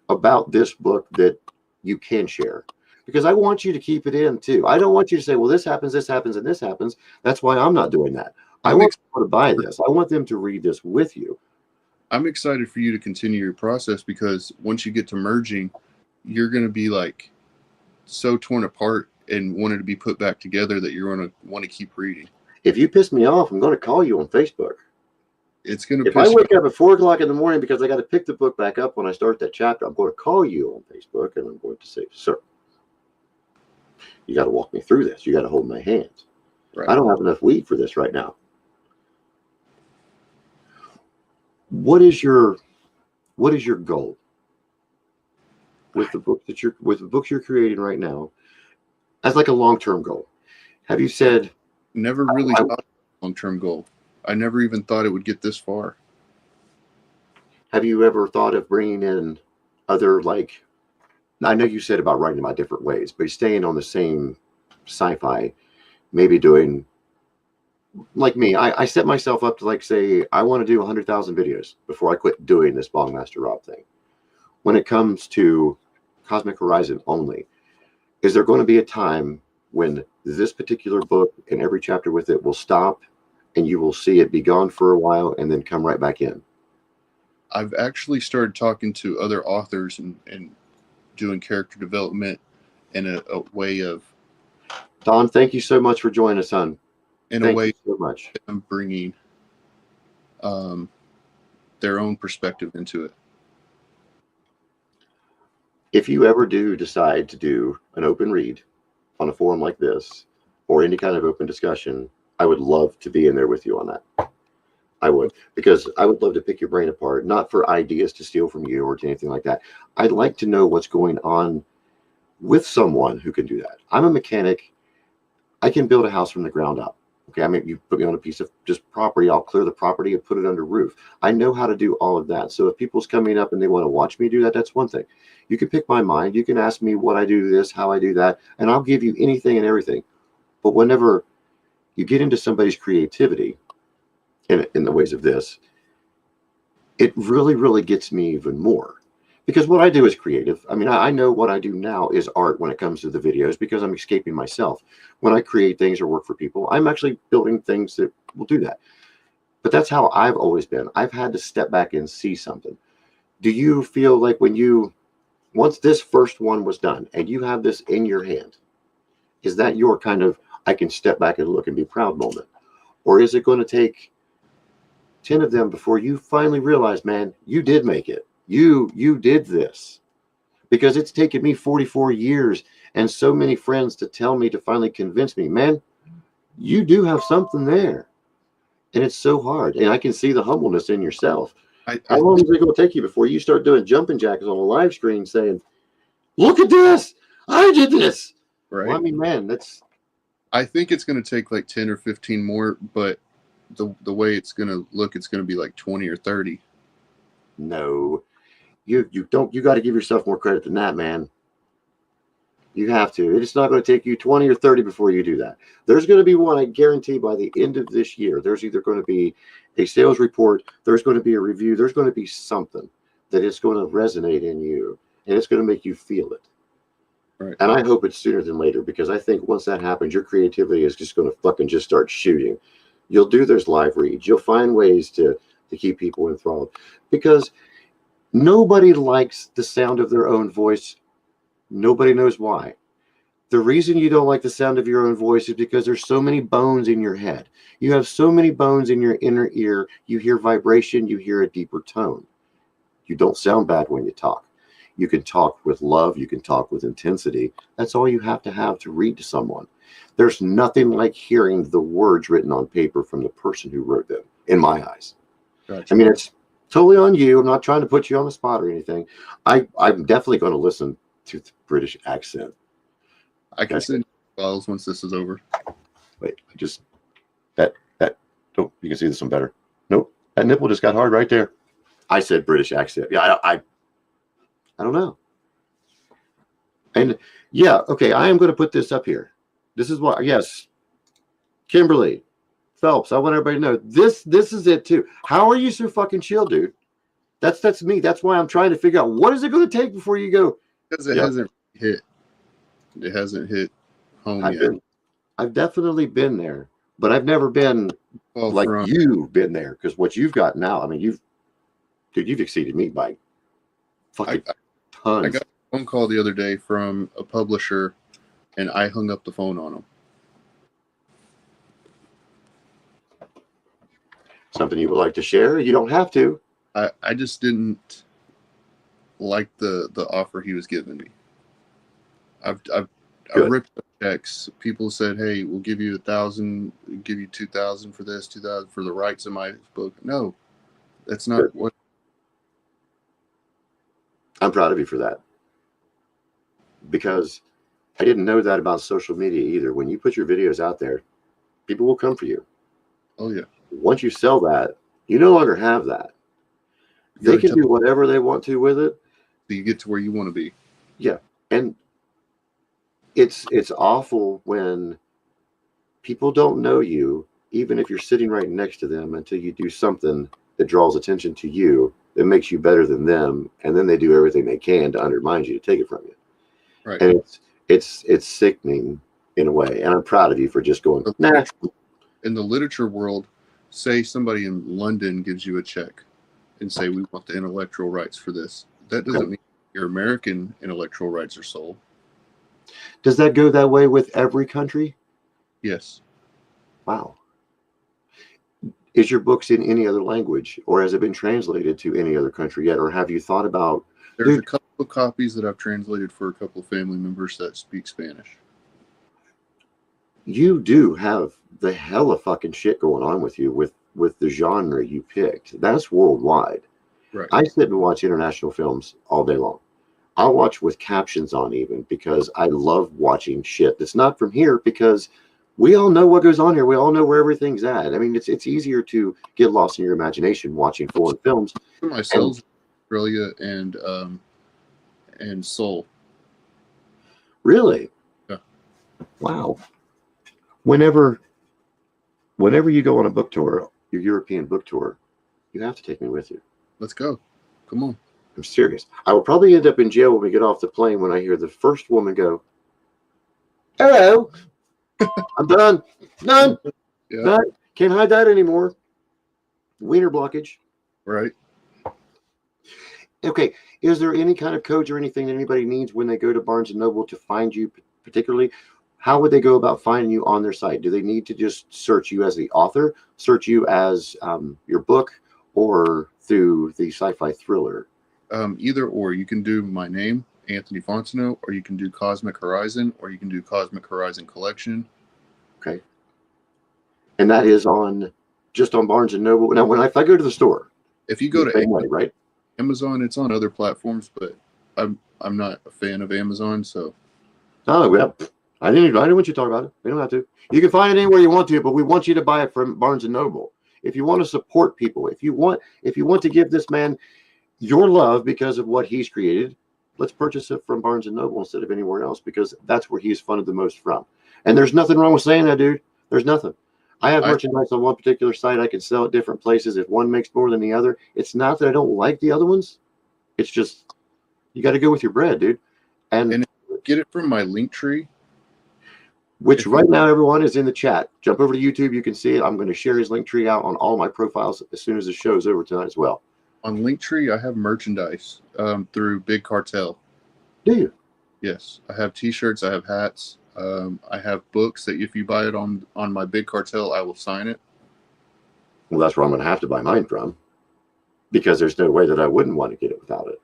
about this book that you can share? Because I want you to keep it in too. I don't want you to say, well, this happens, and this happens. That's why I'm not doing that. I want people to buy this. I want them to read this with you. I'm excited for you to continue your process, because once you get to merging, you're going to be like so torn apart and wanted to be put back together that you're going to want to keep reading. If you piss me off, I'm going to call you on Facebook. It's going to. If I wake up at 4 o'clock in the morning because I got to pick the book back up when I start that chapter, I'm going to call you on Facebook and I'm going to say, sir, you got to walk me through this. You got to hold my hand. Right. I don't have enough weed for this right now. What is your goal with the book with the books you're creating right now, as like a long-term goal? Have you said? Never really thought of a long-term goal. I never even thought it would get this far. Have you ever thought of bringing in other, like, I know you said about writing about different ways, but staying on the same sci-fi, maybe doing, like me, I set myself up to, like, say, I want to do 100,000 videos before I quit doing this Bongmaster Rob thing. When it comes to Cosmic Horizon only, is there going to be a time when this particular book and every chapter with it will stop and you will see it be gone for a while and then come right back in? I've actually started talking to other authors and doing character development in a way of. Don, thank you so much for joining us, son. In thank a way, you so much. I'm bringing their own perspective into it. If you ever do decide to do an open read on a forum like this, or any kind of open discussion, I would love to be in there with you on that. I would, because I would love to pick your brain apart, not for ideas to steal from you or to anything like that. I'd like to know what's going on with someone who can do that. I'm a mechanic. I can build a house from the ground up. Okay, I mean, you put me on a piece of just property, I'll clear the property and put it under roof. I know how to do all of that. So if people's coming up and they want to watch me do that, that's one thing. You can pick my mind. You can ask me what I do this, how I do that, and I'll give you anything and everything. But whenever you get into somebody's creativity in the ways of this, it really, really gets me even more. Because what I do is creative. I mean, I know what I do now is art when it comes to the videos, because I'm escaping myself. When I create things or work for people, I'm actually building things that will do that. But that's how I've always been. I've had to step back and see something. Do you feel like once this first one was done and you have this in your hand, is that your kind of, I can step back and look and be proud moment? Or is it going to take 10 of them before you finally realize, man, you did make it. You did this. Because it's taken me 44 years and so many friends to tell me, to finally convince me, man, you do have something there. And it's so hard. And I can see the humbleness in yourself. How long is it going to take you before you start doing jumping jacks on a live screen saying, look at this, I did this? Right. Well, I mean, man, I think it's going to take like 10 or 15 more, but the way it's going to look, it's going to be like 20 or 30. No. You got to give yourself more credit than that, man. You have to. It's not going to take you 20 or 30 before you do that. There's going to be one, I guarantee, by the end of this year. There's either going to be a sales report, there's going to be a review, there's going to be something that is going to resonate in you, and it's going to make you feel it. Right. And I hope it's sooner than later, because I think once that happens, your creativity is just going to fucking just start shooting. You'll do those live reads. You'll find ways to keep people enthralled, because nobody likes the sound of their own voice. Nobody knows why. The reason you don't like the sound of your own voice is because there's so many bones in your head. You have so many bones in your inner ear. You hear vibration. You hear a deeper tone. You don't sound bad when you talk. You can talk with love. You can talk with intensity. That's all you have to read to someone. There's nothing like hearing the words written on paper from the person who wrote them, in my eyes. Gotcha. I mean, it's totally on you. I'm not trying to put you on the spot or anything. I'm definitely going to listen to the British accent. I can send files once this is over. Wait, that oh, you can see this one better. Nope, that nipple just got hard right there. I said British accent. Yeah, I don't know. And yeah, okay, I am going to put this up here. This is what, yes, Kimberly Phelps. I want everybody to know this is it too. How are you so fucking chill, dude? That's me. That's why I'm trying to figure out what is it going to take before you go. Because it hasn't hit. It hasn't hit home yet. I've definitely been there, but I've never been you've been there, because what you've got now, I mean, you've exceeded me by fucking tons. I got a phone call the other day from a publisher, and I hung up the phone on him. Something you would like to share? You don't have to. I just didn't like the offer he was giving me. I've ripped up checks. People said, "Hey, we'll give you $1,000, give you $2,000 for this, $2,000 for the rights of my book." No, that's not what. I'm proud of you for that, because I didn't know that about social media either. When you put your videos out there, people will come for you. Oh yeah. Once you sell that, you no longer have that. They can do whatever they want to with it. So you get to where you want to be. Yeah, and it's awful when people don't know you, even if you're sitting right next to them, until you do something that draws attention to you, that makes you better than them, and then they do everything they can to undermine you, to take it from you. Right. And it's sickening in a way. And I'm proud of you for just going, nah. In the literature world, say somebody in London gives you a check and say, we want the intellectual rights for this. That doesn't mean your American intellectual rights are sold. Does that go that way with every country? Yes. Wow. Is your books in any other language, or has it been translated to any other country yet? Or have you thought about... There's a couple of copies that I've translated for a couple of family members that speak Spanish. You do have the hella fucking shit going on with you with the genre you picked. That's worldwide. Right. I sit and watch international films all day long. I'll watch with captions on, even, because I love watching shit that's not from here, because we all know what goes on here. We all know where everything's at. I mean, it's easier to get lost in your imagination watching foreign films. My soul's Australia and Seoul. Really? Yeah. Wow. Whenever you go on a book tour, your European book tour, you have to take me with you. Let's go. Come on. I'm serious. I will probably end up in jail when we get off the plane, when I hear the first woman go, "Hello, I'm done. Done. Yeah. Done. Can't hide that anymore." Wiener blockage. Right. Okay. Is there any kind of codes or anything that anybody needs when they go to Barnes & Noble to find you particularly? how would they go about finding you on their site? Do they need to just search you as the author, search you as your book, or through the sci-fi thriller? Either or. You can do my name, Anthony Fontenot, or you can do Cosmic Horizon, or you can do Cosmic Horizon Collection. Okay. And that is just on Barnes and Noble. Now, if I go to the store, if you go to same way, right? Amazon, it's on other platforms, but I'm not a fan of Amazon, so. Oh, well, I don't want you to talk about it. We don't have to. You can find it anywhere you want to, but we want you to buy it from Barnes and Noble. If you want to support people, if you want to give this man your love because of what he's created, let's purchase it from Barnes and Noble instead of anywhere else, because that's where he's funded the most from. And there's nothing wrong with saying that, dude. There's nothing. I have merchandise on one particular site. I can sell at different places. If one makes more than the other, it's not that I don't like the other ones. It's just you got to go with your bread, dude. And get it from my link tree, which right now everyone is in the chat. Jump over to YouTube. You can see it. I'm going to share his link tree out on all my profiles as soon as the show's over tonight as well. On Linktree, I have merchandise through Big Cartel. Do you? Yes, I have T-shirts. I have hats. I have books that if you buy it on my Big Cartel, I will sign it. Well, that's where I'm going to have to buy mine from, because there's no way that I wouldn't want to get it without it.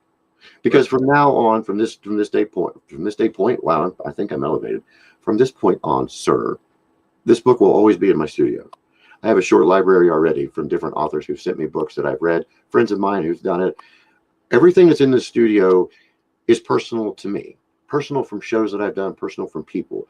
Because from now on, from this day point, wow, I think I'm elevated. From this point on, sir, this book will always be in my studio. I have a short library already from different authors who've sent me books that I've read, friends of mine who've done it. Everything that's in the studio is personal to me, personal from shows that I've done, personal from people.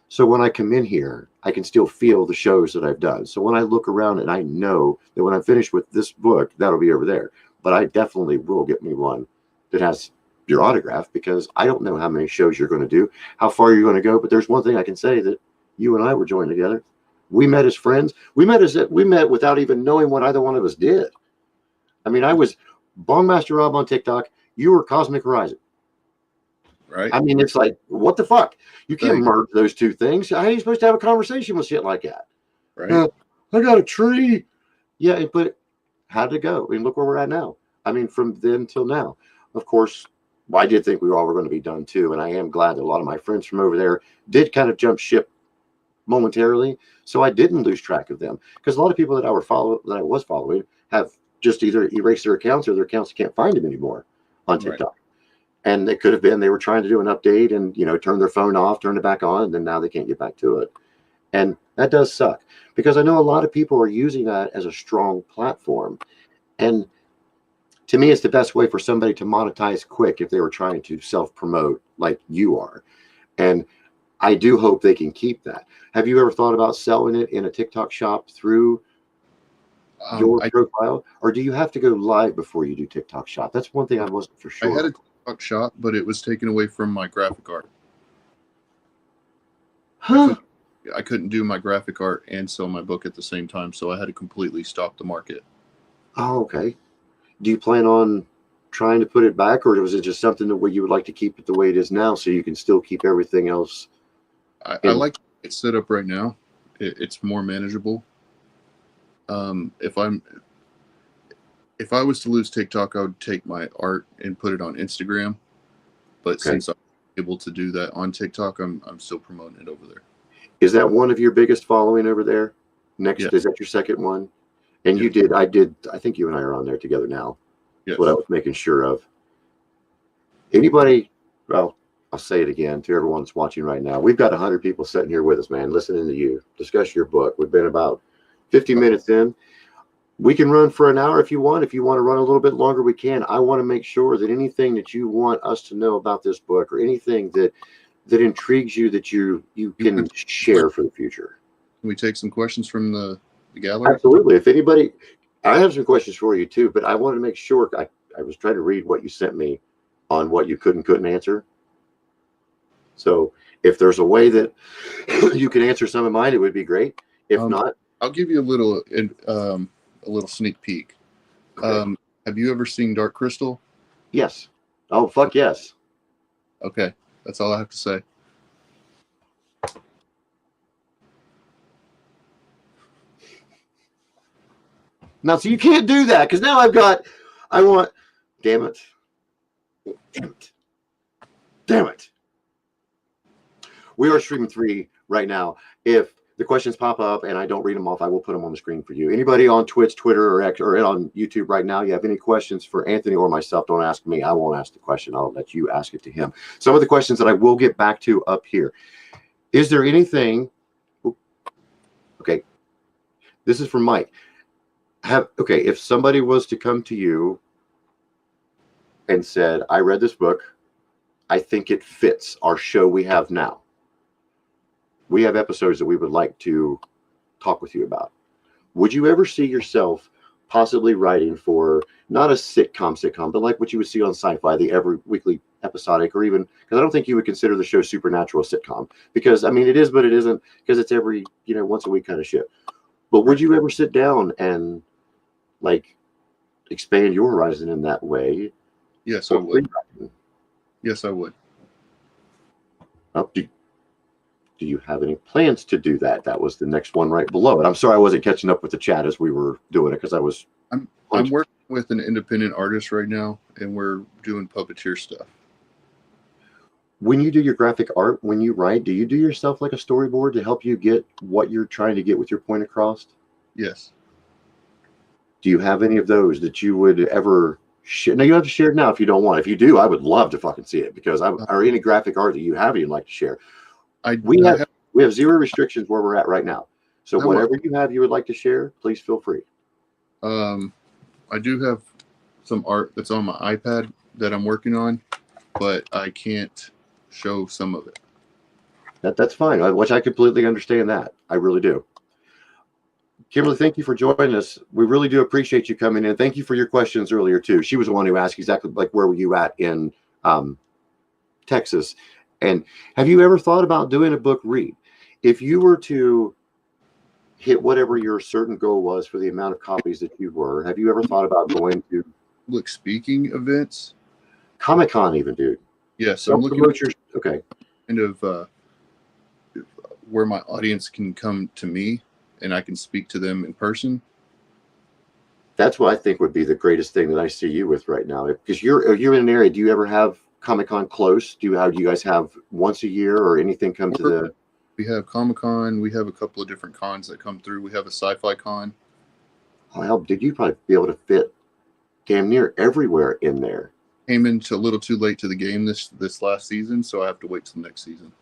So when I come in here, I can still feel the shows that I've done. So when I look around and I know that when I'm finished with this book, that'll be over there. But I definitely will get me one that has your autograph, because I don't know how many shows you're going to do, how far you're going to go. But there's one thing I can say, that you and I were joined together. We met as friends. We met without even knowing what either one of us did. I mean, I was Bongmaster Rob on TikTok. You were Cosmic Horizon. Right. I mean, it's like, what the fuck? You can't merge those two things. How are you supposed to have a conversation with shit like that? Right. I got a tree. Yeah, but how did it go? I mean, look where we're at now. I mean, from then till now. Of course, I did think we all were going to be done too. And I am glad that a lot of my friends from over there did kind of jump ship momentarily, so I didn't lose track of them, because a lot of people that I was following have just either erased their accounts, or their accounts can't find them anymore on TikTok. Right. And it could have been they were trying to do an update and turn their phone off, turn it back on, and then now they can't get back to it. And that does suck, because I know a lot of people are using that as a strong platform. And to me, it's the best way for somebody to monetize quick if they were trying to self-promote like you are. And I do hope they can keep that. Have you ever thought about selling it in a TikTok shop through your profile? Or do you have to go live before you do TikTok shop? That's one thing I wasn't for sure. I had a TikTok shop, but it was taken away from my graphic art. Huh. I couldn't do my graphic art and sell my book at the same time, so I had to completely stop the market. Oh, okay. Do you plan on trying to put it back, or was it just something that where you would like to keep it the way it is now, so you can still keep everything else? I like it set up right now. It's more manageable. If I was to lose TikTok, I would take my art and put it on Instagram. But since I'm able to do that on TikTok, I'm still promoting it over there. Is that one of your biggest following over there? Next, is that your second one? And you did, I think you and I are on there together now. That's what I was making sure of. Anybody, well, I'll say it again to everyone that's watching right now. We've got 100 people sitting here with us, man, listening to you discuss your book. We've been about 50 minutes in. We can run for an hour if you want. If you want to run a little bit longer, we can. I want to make sure that anything that you want us to know about this book, or anything that intrigues you, that you can share for the future. Can we take some questions from the gallery? Absolutely. If anybody, I have some questions for you too, but I wanted to make sure. I was trying to read what you sent me on what you couldn't answer. So if there's a way that you can answer some of mine, it would be great. If not, I'll give you a little sneak peek. Okay. Have you ever seen Dark Crystal? Yes. Oh, fuck yes. Okay. That's all I have to say. Now, so you can't do that, because now damn it. Damn it. We are streaming 3 right now. If the questions pop up and I don't read them off, I will put them on the screen for you. Anybody on Twitch, Twitter, or X, or on YouTube right now, you have any questions for Anthony or myself, don't ask me. I won't ask the question. I'll let you ask it to him. Some of the questions that I will get back to up here. Is there anything? Okay, this is from Mike. If somebody was to come to you and said, I read this book, I think it fits our show we have now. We have episodes that we would like to talk with you about. Would you ever see yourself possibly writing for not a sitcom, but like what you would see on Sci-Fi, the every weekly episodic, or even, because I don't think you would consider the show Supernatural a sitcom, because I mean it is, but it isn't, because it's every, once a week kind of shit. But would you ever sit down and like expand your horizon in that way? Yes, I would. Yes, I would. Do you have any plans to do that? That was the next one right below it. I'm sorry I wasn't catching up with the chat as we were doing it because I was. I'm working with an independent artist right now, and we're doing puppeteer stuff. When you do your graphic art, when you write, do you do yourself like a storyboard to help you get what you're trying to get with your point across? Yes. Do you have any of those that you would ever share? Now, you don't have to share it now if you don't want. If you do, I would love to fucking see it, because or any graphic art that you have you'd like to share. We have zero restrictions where we're at right now. So whatever you have you would like to share, please feel free. I do have some art that's on my iPad that I'm working on, but I can't show some of it. That's fine, which I completely understand that. I really do. Kimberly, thank you for joining us. We really do appreciate you coming in. Thank you for your questions earlier too. She was the one who asked exactly like where were you at in Texas. And have you ever thought about doing a book read? If you were to hit whatever your certain goal was for the amount of copies that you were, have you ever thought about going to public speaking events? Comic-Con even, dude? Yes, I'm looking at okay. Kind of where my audience can come to me and I can speak to them in person. That's what I think would be the greatest thing that I see you with right now. Because you're in an area, do you ever have Comic-Con close? Do you guys have once a year or anything come to the? We have Comic-Con. We have a couple of different cons that come through. We have a Sci-Fi Con. Oh, hell, did you probably be able to fit damn near everywhere in there? Came in a little too late to the game this last season, so I have to wait till next season.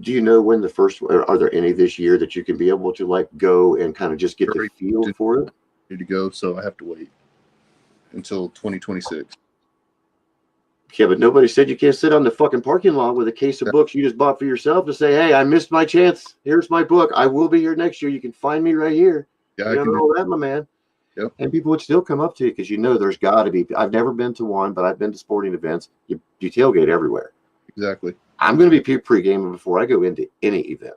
Do you know when the first? Are there any this year that you can be able to like go and kind of just get the feel for it? To go, so I have to wait until 2026. Yeah, but nobody said you can't sit on the fucking parking lot with a case of books you just bought for yourself to say, hey, I missed my chance. Here's my book. I will be here next year. You can find me right here. Yeah, you don't know that, my man. Yep. And people would still come up to you because there's got to be. I've never been to one, but I've been to sporting events. You tailgate everywhere. Exactly. I'm going to be pre-gaming before I go into any event.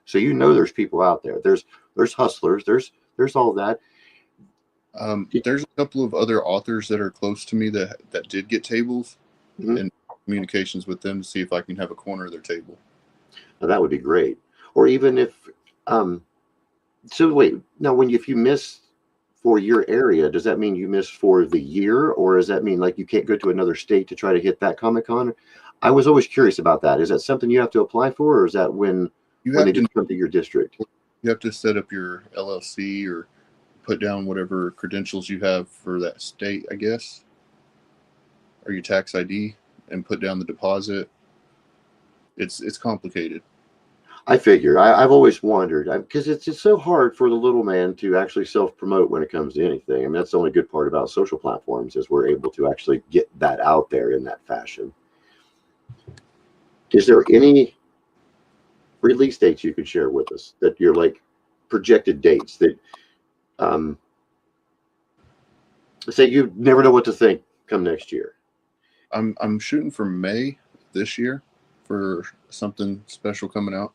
So there's people out there. There's hustlers. There's all that. There's a couple of other authors that are close to me that did get tables, and communications with them to see if I can have a corner of their table. Now, that would be great. Or even if, so wait, now if you miss for your area, does that mean you miss for the year, or does that mean like you can't go to another state to try to hit that Comic-Con? I was always curious about that. Is that something you have to apply for, or is that when they just come to your district? You have to set up your LLC or put down whatever credentials you have for that state, I guess, or your tax ID, and put down the deposit. It's complicated. I figure. I've always wondered, because it's just so hard for the little man to actually self-promote when it comes to anything. I mean, that's the only good part about social platforms is we're able to actually get that out there in that fashion. Is there any release dates you could share with us that you're like projected dates that say you never know what to think come next year? I'm shooting for May this year for something special coming out.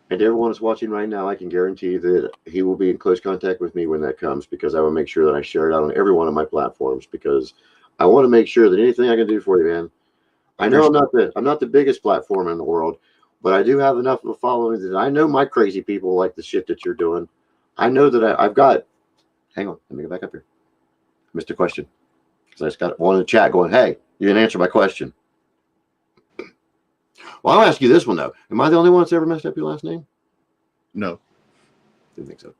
And everyone is watching right now, I can guarantee that he will be in close contact with me when that comes, because I will make sure that I share it out on every one of my platforms, because I want to make sure that anything I can do for you, man. I know I'm not the biggest platform in the world, but I do have enough of a following that I know my crazy people like the shit that you're doing. I know that I've got. Hang on, let me go back up here. Missed a question because I just got one in the chat going, "Hey, you didn't answer my question." Well, I'll ask you this one though. Am I the only one that's ever messed up your last name? No, Didn't think so.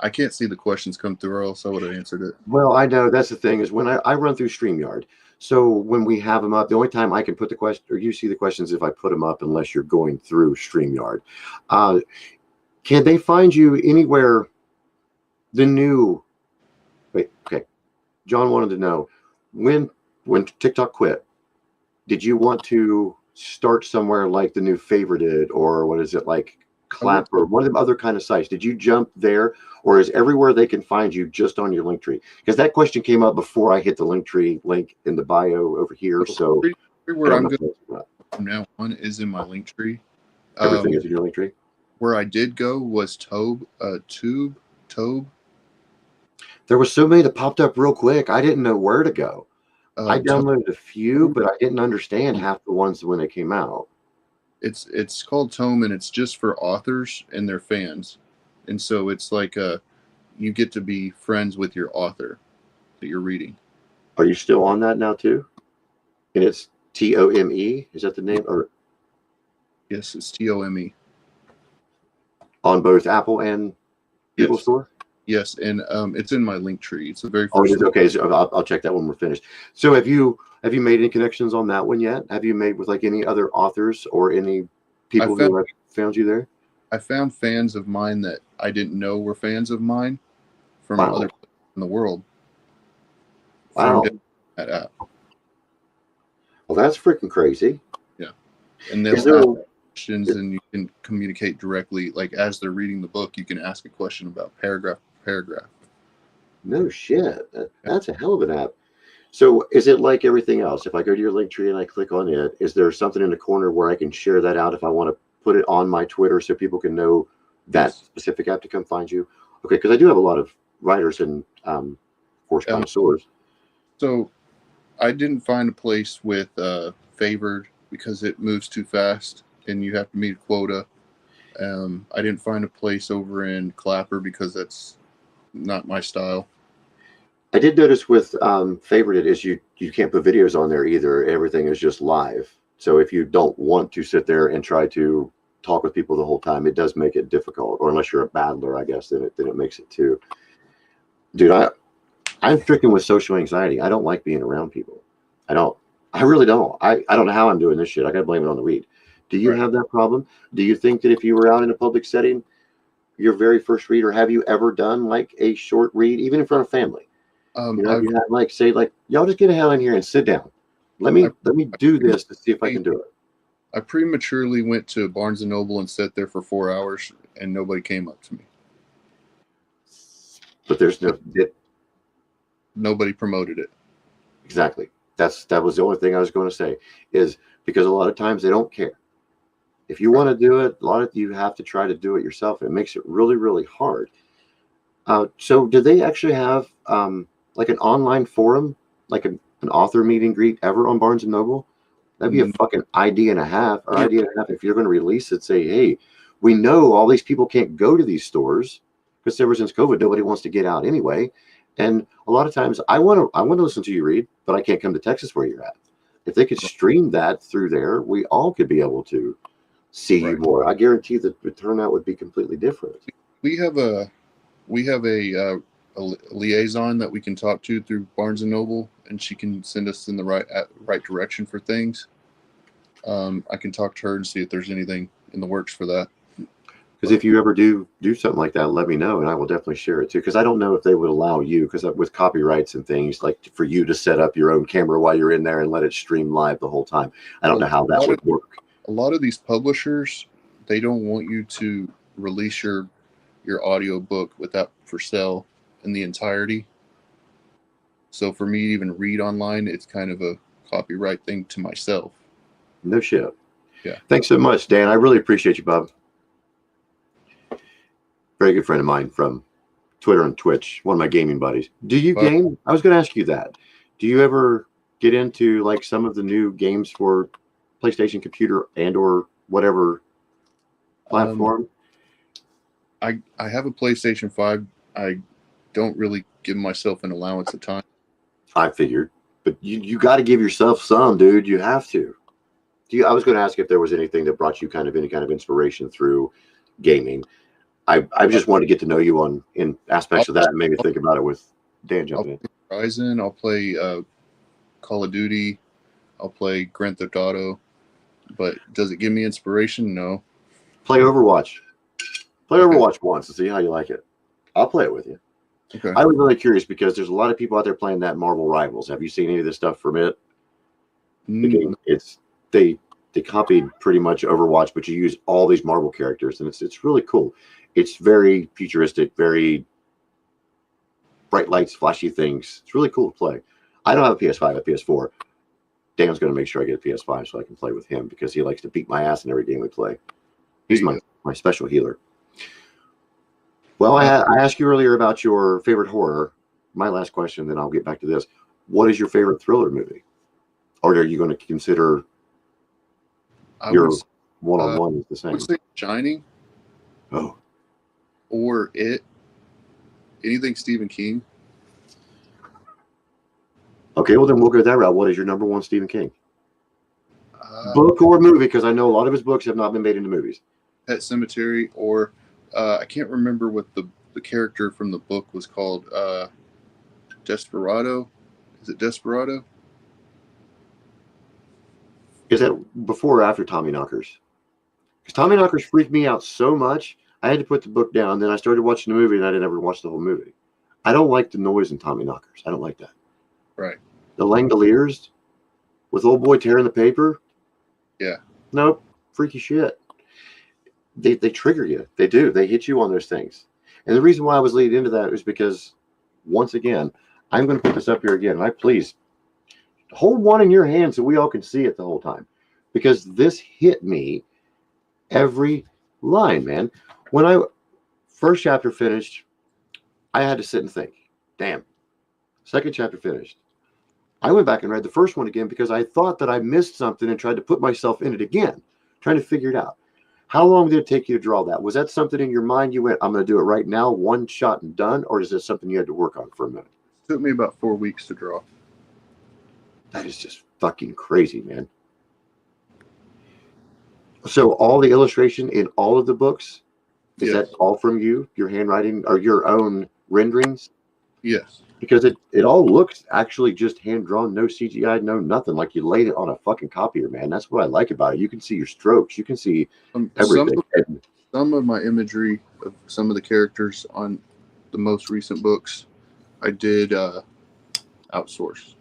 I can't see the questions come through, or else I would have answered it. Well, I know that's the thing is when I run through StreamYard. So when we have them up, the only time I can put the question or you see the questions if I put them up, unless you're going through StreamYard. Can they find you anywhere? The new, wait, okay. John wanted to know when TikTok quit, did you want to start somewhere like the new Favorited or what is it like Clap or one of them other kind of sites? Did you jump there or is everywhere they can find you just on your link tree? Because that question came up before I hit the link tree link in the bio over here. So everywhere I'm going from now on is in my link tree. Everything is in your link tree. Where I did go was Tobe. There were so many that popped up real quick. I didn't know where to go. I downloaded a few, but I didn't understand half the ones when they came out. It's called Tome, and it's just for authors and their fans, and so it's like you get to be friends with your author that you're reading. Are you still on that now too? And it's Tome. Is that the name? Or yes, it's Tome on both Apple and Google Store. Yes, and it's in my link tree. It's the very first. Oh, it is? Okay. So I'll check that when we're finished. So have you made any connections on that one yet? Have you made with like any other authors or any people who have found you there? I found fans of mine that I didn't know were fans of mine from other places in the world. Wow. That app. Well, that's freaking crazy. Yeah, and they'll ask questions, and you can communicate directly. Like as they're reading the book, you can ask a question about paragraph. No shit. That's a hell of an app. So is it like everything else? If I go to your link tree and I click on it, is there something in the corner where I can share that out if I want to put it on my Twitter so people can know that specific app to come find you? Okay, because I do have a lot of writers and horse connoisseurs. So I didn't find a place with Favored because it moves too fast and you have to meet a quota. I didn't find a place over in Clapper because that's not my style. I did notice with Favorited is you can't put videos on there either. Everything is just live. So if you don't want to sit there and try to talk with people the whole time, it does make it difficult. Or unless you're a battler, I guess, then it makes it too. Dude, I'm stricken with social anxiety. I don't like being around people. I really don't. I don't know how I'm doing this shit. I gotta blame it on the weed. Do you have that problem? Do you think that if you were out in a public setting, your very first read, or have you ever done like a short read, even in front of family? You had like say like y'all just get the hell in here and sit down. Let me do this to see if I can do it. I prematurely went to Barnes and Noble and sat there for 4 hours, and nobody came up to me. But there's nobody promoted it. Exactly. That was the only thing I was going to say is because a lot of times they don't care. If you want to do it, a lot of you have to try to do it yourself. It makes it really, really hard. So do they actually have like an online forum, like an author meet and greet ever on Barnes and Noble? That'd be a fucking idea and a half if you're going to release it. Say, hey, we know all these people can't go to these stores because ever since COVID, nobody wants to get out anyway. And a lot of times I want to listen to you read, but I can't come to Texas where you're at. If they could stream that through there, we all could be able to see you more. I guarantee that the turnout would be completely different. We have a liaison that we can talk to through Barnes and Noble, and she can send us in the right direction for things. I can talk to her and see if there's anything in the works for that. Because if you ever do something like that, let me know, and I will definitely share it too. Because I don't know if they would allow you, because with copyrights and things, like for you to set up your own camera while you're in there and let it stream live the whole time. I don't know how that would work. A lot of these publishers, they don't want you to release your audio book without for sale in the entirety. So for me to even read online, it's kind of a copyright thing to myself. No shit. Yeah. Thanks so much, Dan. I really appreciate you, Bob. Very good friend of mine from Twitter and Twitch, one of my gaming buddies. Do you game? I was going to ask you that. Do you ever get into like some of the new games for PlayStation computer and or whatever platform? I have a PlayStation 5. I don't really give myself an allowance of time. I figured, but you got to give yourself some, dude. You have to. I was going to ask if there was anything that brought you kind of any kind of inspiration through gaming. I just wanted to get to know you in aspects of that, and maybe think about it with Dan I'll jumping in. play Horizon. I'll play Call of Duty. I'll play Grand Theft Auto. But does it give me inspiration? No. Play Overwatch. Play Okay. Overwatch once and see how you like it. I'll play it with you. Okay. I was really curious because there's a lot of people out there playing that Marvel Rivals. Have you seen any of this stuff from it? The game. They copied pretty much Overwatch, but you use all these Marvel characters, and it's really cool. It's very futuristic, very bright lights, flashy things. It's really cool to play. I don't have a PS5, I have a PS4. Dan's going to make sure I get a PS5 so I can play with him because he likes to beat my ass in every game we play. He's my special healer. Well, I asked you earlier about your favorite horror. My last question, then I'll get back to this. What is your favorite thriller movie? Or are you going to consider your one-on-one is the same? I would say Shining. Oh. Or It. Anything Stephen King. Okay, well then we'll go that route. What is your number one Stephen King? Book or movie? Because I know a lot of his books have not been made into movies. Pet Cemetery, or I can't remember what the character from the book was called. Desperado. Is it Desperado? Is that before or after Tommy Knockers? Because Tommy Knockers freaked me out so much, I had to put the book down. Then I started watching the movie, and I didn't ever watch the whole movie. I don't like the noise in Tommy Knockers. I don't like that. Right. The Langoliers with old boy tearing the paper. Yeah. Nope. Freaky shit. They trigger you. They do. They hit you on those things. And the reason why I was leading into that is because, once again, I'm going to put this up here again. And I please hold one in your hand so we all can see it the whole time. Because this hit me every line, man. When I first chapter finished, I had to sit and think, damn. Second chapter finished. I went back and read the first one again because I thought that I missed something and tried to put myself in it again, trying to figure it out. How long did it take you to draw that? Was that something in your mind you went, I'm going to do it right now, one shot and done? Or is this something you had to work on for a minute? It took me about 4 weeks to draw. That is just fucking crazy, man. So all the illustration in all of the books, is that all from you? Your handwriting or your own renderings? Yes. Because it all looks actually just hand-drawn, no CGI, no nothing. Like you laid it on a fucking copier, man. That's what I like about it. You can see your strokes. You can see everything. Some of my imagery of some of the characters on the most recent books, I did outsource.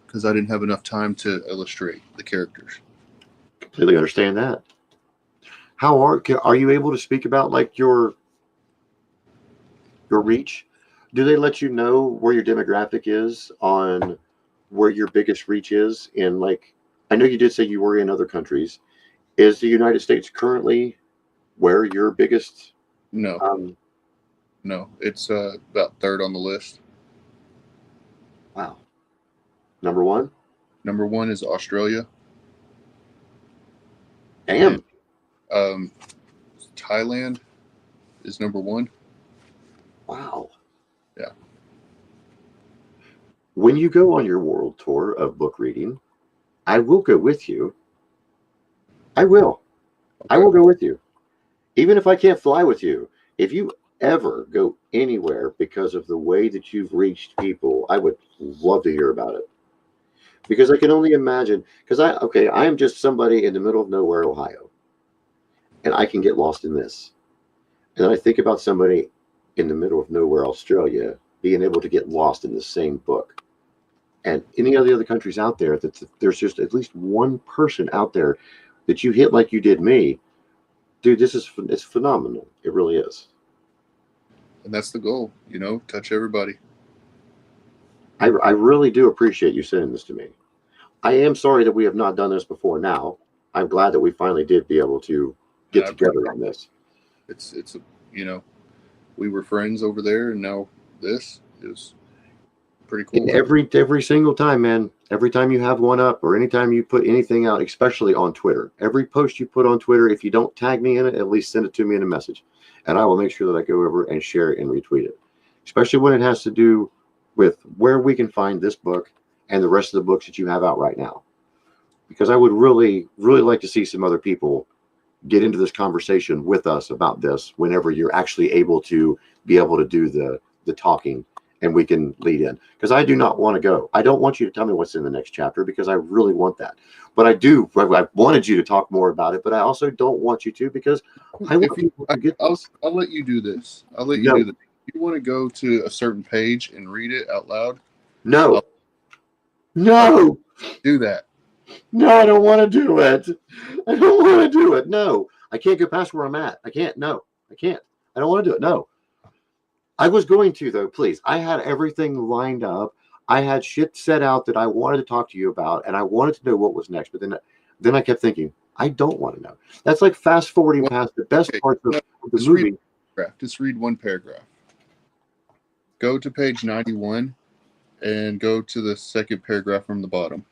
Because I didn't have enough time to illustrate the characters. Completely understand that. How are you able to speak about like your reach? Do they let you know where your demographic is on where your biggest reach is in, like, I know you did say you were in other countries. Is the United States currently where your biggest? No. No, it's about third on the list. Wow. Number one? Number one is Australia. Damn. And, Thailand is number one. Wow. Yeah. When you go on your world tour of book reading, I will go with you. I will. Okay. I will go with you. Even if I can't fly with you. If you ever go anywhere because of the way that you've reached people, I would love to hear about it. Because I can only imagine, because I am just somebody in the middle of nowhere, Ohio. And I can get lost in this. And then I think about somebody in the middle of nowhere, Australia, being able to get lost in the same book. And any of the other countries out there, that there's just at least one person out there that you hit like you did me. Dude, it's phenomenal. It really is. And that's the goal, touch everybody. I really do appreciate you sending this to me. I am sorry that we have not done this before now. I'm glad that we finally did be able to get together on this. It's we were friends over there, and now this is pretty cool. And every single time, man, every time you have one up or anytime you put anything out, especially on Twitter, every post you put on Twitter, if you don't tag me in it, at least send it to me in a message. And I will make sure that I go over and share it and retweet it, especially when it has to do with where we can find this book and the rest of the books that you have out right now. because I would really, really like to see some other people get into this conversation with us about this whenever you're actually able to do the talking and we can lead in, because I do not want to go. I don't want you to tell me what's in the next chapter because I really want that. But I wanted you to talk more about it, but I also don't want you to, because I want people to get this. I'll let you do this. I'll let you No, do this. If you want to go to a certain page and read it out loud, no, I'll no, do that. no, I don't want to do it. I don't want to do it. No, I can't go past where I'm at. I can't. No, I can't. I don't want to do it. No. I was going to, though, please. I had everything lined up. I had shit set out that I wanted to talk to you about, and I wanted to know what was next. But then I kept thinking, I don't want to know. That's like fast forwarding Well, past the best okay, parts of the just movie. Just read one paragraph. Go to page 91 and go to the second paragraph from the bottom.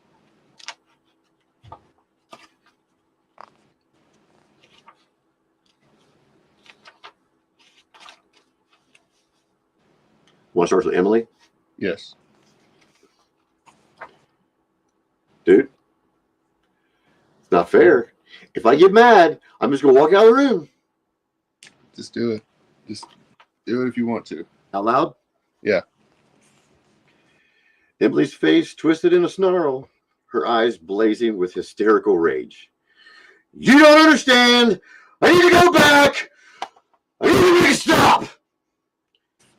One starts with Emily. Yes. Dude, it's not fair. If I get mad, I'm just going to walk out of the room. Just do it. Just do it if you want to. Out loud? Yeah. Emily's face twisted in a snarl, her eyes blazing with hysterical rage. You don't understand. I need to go back. I need to make a stop.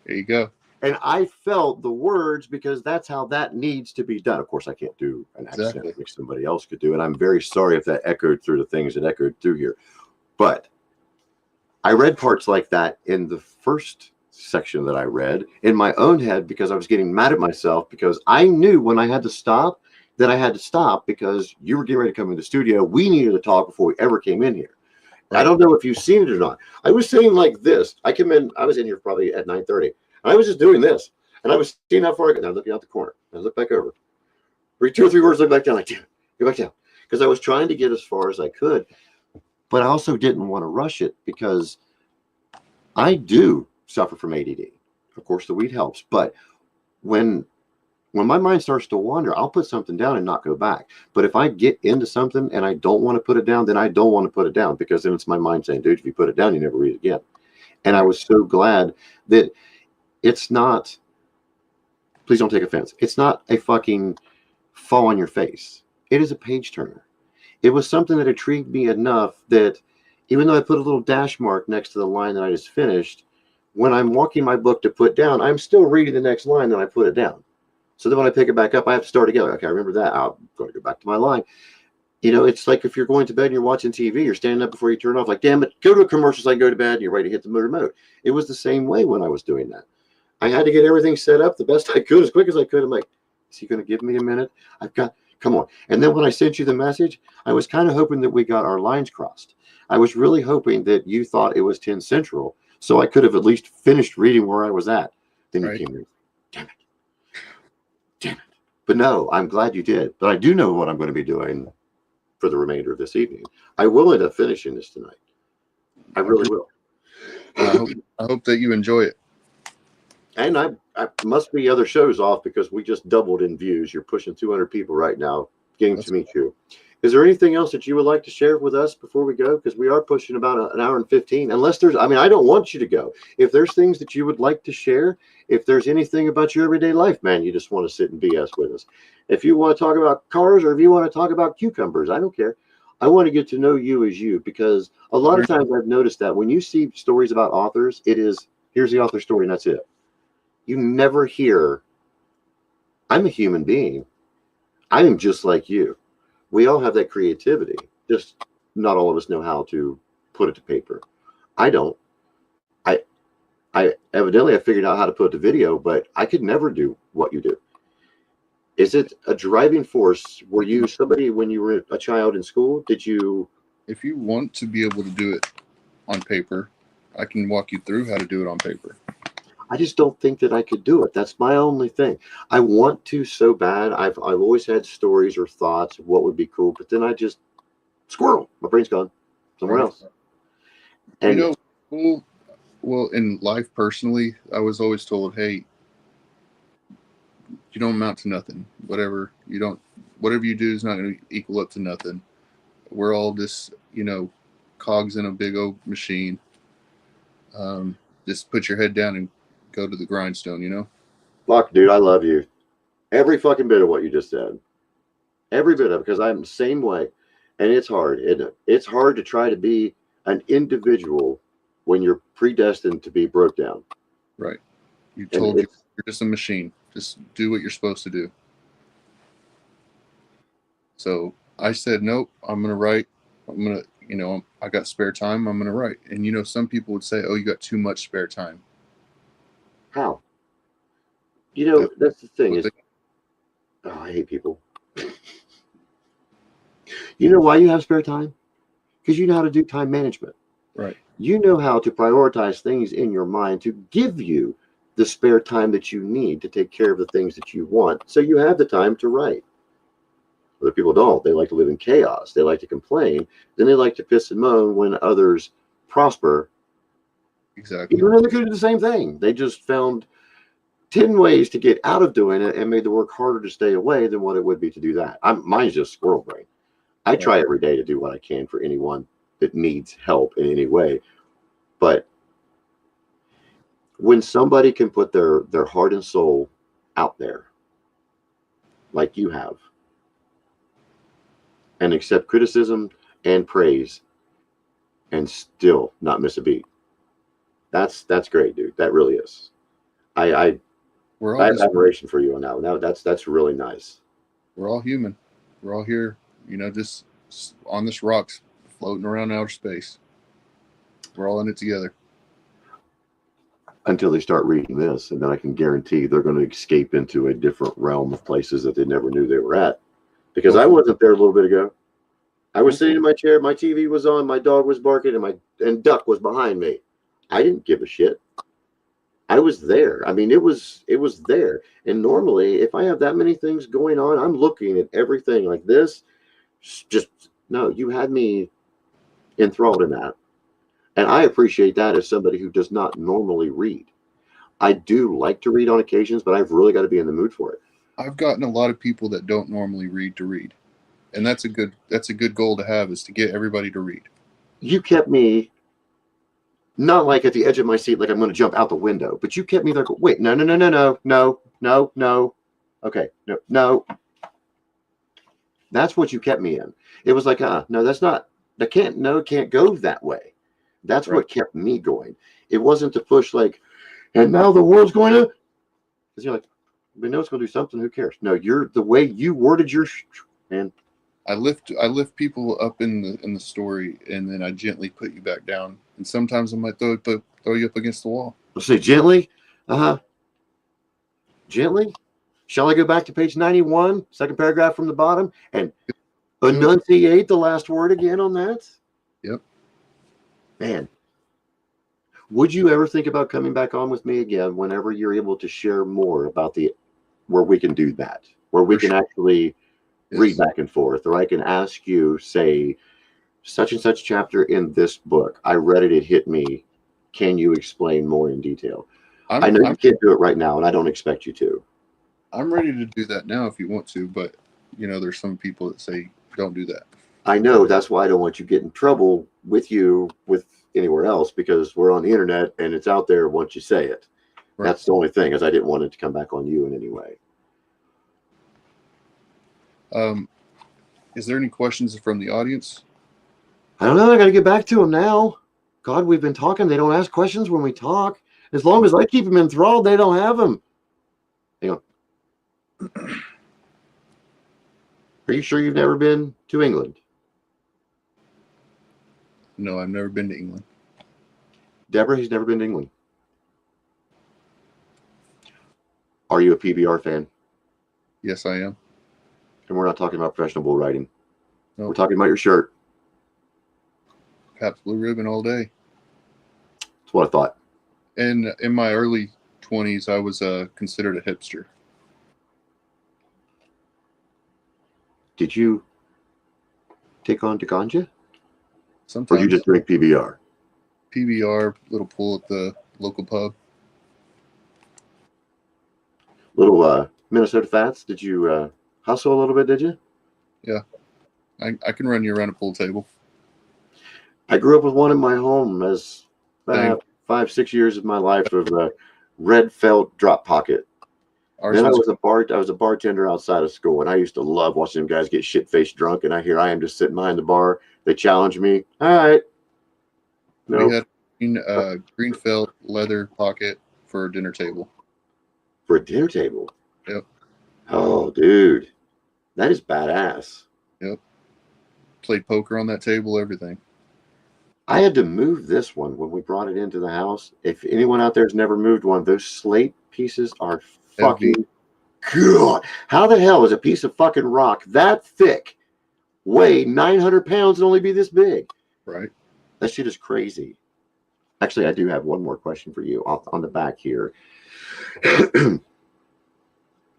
There you go. And I felt the words, because that's how that needs to be done. Of course, I can't do an accent like somebody else could do. And I'm very sorry if that echoed through the things that echoed through here. But I read parts like that in the first section that I read in my own head, because I was getting mad at myself, because I knew when I had to stop that I had to stop, because you were getting ready to come in the studio. We needed to talk before we ever came in here. Right. I don't know if you've seen it or not. I was sitting like this. I was in here probably at 9:30. I was just doing this, and I was seeing how far I got. Now looking out the corner. I look back over. Read 2 or 3 words, look back down. Like, damn, go back down. Because I was trying to get as far as I could, but I also didn't want to rush it, because I do suffer from ADD. Of course, the weed helps, but when my mind starts to wander, I'll put something down and not go back. But if I get into something and I don't want to put it down, then I don't want to put it down, because then it's my mind saying, dude, if you put it down, you never read it again. And I was so glad that it's not, please don't take offense, it's not a fucking fall on your face. It is a page turner. It was something that intrigued me enough that even though I put a little dash mark next to the line that I just finished, when I'm walking my book to put down, I'm still reading the next line, then I put it down. So then when I pick it back up, I have to start again. Okay, I remember that. I'm going to go back to my line. You know, it's like if you're going to bed and you're watching TV, you're standing up before you turn off, like, damn it, go to a commercial so I can go to bed, and you're ready to hit the remote. It was the same way when I was doing that. I had to get everything set up the best I could, as quick as I could. I'm like, is he going to give me a minute? Come on. And then when I sent you the message, I was kind of hoping that we got our lines crossed. I was really hoping that you thought it was 10 Central, so I could have at least finished reading where I was at. Then you came in. Damn it. Damn it. But no, I'm glad you did. But I do know what I'm going to be doing for the remainder of this evening. I will end up finishing this tonight. I really will. I hope that you enjoy it. And I must be other shows off, because we just doubled in views. You're pushing 200 people right now getting to meet you. Is there anything else that you would like to share with us before we go? Because we are pushing about an hour and 15. Unless there's, I don't want you to go. If there's things that you would like to share, if there's anything about your everyday life, man, you just want to sit and BS with us. If you want to talk about cars, or if you want to talk about cucumbers, I don't care. I want to get to know you as you, because a lot of times I've noticed that when you see stories about authors, it is, here's the author story and that's it. You never hear, I'm a human being. I am just like you. We all have that creativity. Just not all of us know how to put it to paper. I don't. I evidently I figured out how to put it to video, but I could never do what you do. Is it a driving force? Were you somebody when you were a child in school? Did you? If you want to be able to do it on paper, I can walk you through how to do it on paper. I just don't think that I could do it. That's my only thing. I want to so bad. I've always had stories or thoughts of what would be cool, but then I just squirrel. My brain's gone somewhere else. And well, in life personally, I was always told, hey, you don't amount to nothing. Whatever whatever you do is not going to equal up to nothing. We're all just, cogs in a big old machine. Just put your head down and go to the grindstone. Fuck, dude, I love you. Every fucking bit of what you just said. Every bit of it, because I'm the same way. And it's hard, isn't it? It's hard to try to be an individual when you're predestined to be broke down. Right. You're just a machine. Just do what you're supposed to do. So I said, nope, I'm going to write. I'm going to, I got spare time. I'm going to write. And, some people would say, oh, you got too much spare time. How? That's the thing is, I hate people. You know why you have spare time? Because you know how to do time management. Right. You know how to prioritize things in your mind to give you the spare time that you need to take care of the things that you want. So you have the time to write. Other people don't. They like to live in chaos. They like to complain. Then they like to piss and moan when others prosper. Exactly. Even though they could do the same thing. They just found 10 ways to get out of doing it and made the work harder to stay away than what it would be to do that. Mine's just squirrel brain. I try every day to do what I can for anyone that needs help in any way. But when somebody can put their heart and soul out there, like you have, and accept criticism and praise and still not miss a beat, that's great, dude. That really is. I have admiration for you on that one. That's really nice. We're all human. We're all here, just on this rocks, floating around outer space. We're all in it together. Until they start reading this, and then I can guarantee they're going to escape into a different realm of places that they never knew they were at. Because I wasn't there a little bit ago. I was sitting in my chair, my TV was on, my dog was barking, and Duck was behind me. I didn't give a shit. I was there. I mean, it was there. And normally, if I have that many things going on, I'm looking at everything like this. No, you had me enthralled in that. And I appreciate that as somebody who does not normally read. I do like to read on occasions, but I've really got to be in the mood for it. I've gotten a lot of people that don't normally read to read. And that's a good goal to have, is to get everybody to read. You kept me not like at the edge of my seat, like I'm going to jump out the window, but you kept me there. Wait, no. Okay, no. That's what you kept me in. It was like, no, that's not, it can't go that way. That's right. What kept me going. It wasn't to push like, and now the world's going to, because you're like, we know it's going to do something. Who cares? No, you're the way you worded your man. I lift people up in the story, and then I gently put you back down. And sometimes I might throw you up against the wall. Let's say gently. Gently. Shall I go back to page 91, second paragraph from the bottom, and enunciate the last word again on that? Yep. Man, would you ever think about coming back on with me again whenever you're able to share more about where we can do that, where we can actually read back and forth, or I can ask you, say, such and such chapter in this book, I read it hit me. Can you explain more in detail? I know you can't do it right now, and I don't expect you to. I'm ready to do that now if you want to, but there's some people that say don't do that. I know. That's why I don't want you to get in trouble with anywhere else, because we're on the internet and it's out there once you say it. Right. That's the only thing, is I didn't want it to come back on you in any way. Is there any questions from the audience? I don't know. I got to get back to them now. God, we've been talking. They don't ask questions when we talk. As long as I keep them enthralled, they don't have them. Hang on. Are you sure you've never been to England? No, I've never been to England. Deborah, he's never been to England. Are you a PBR fan? Yes, I am. And we're not talking about professional bull riding. Nope. We're talking about your shirt. Pabst Blue Ribbon all day. That's what I thought. And in my early 20s, I was considered a hipster. Did you take on to ganja? Sometimes. Or you just drink PBR? PBR, little pull at the local pub. Little Minnesota Fats. Did you hustle a little bit, did you? Yeah, I can run you around a pool table. I grew up with one in my home as Same. 5-6 years of my life of a red felt drop pocket. Ours Then I was was a bartender outside of school, and I used to love watching them guys get shit faced drunk. And I am just sitting behind the bar. They challenge me. All right, we no, had green felt leather pocket for a dinner table. for a dinner table. Yep. Oh, dude, that is badass. Yep. Played poker on that table, everything. I had to move this one when we brought it into the house. If anyone out there has never moved one, those slate pieces are Heavy. fucking good. How the hell is a piece of fucking rock that thick weigh 900 pounds and only be this big? Right. That shit is crazy. Actually, I do have one more question for you on the back here.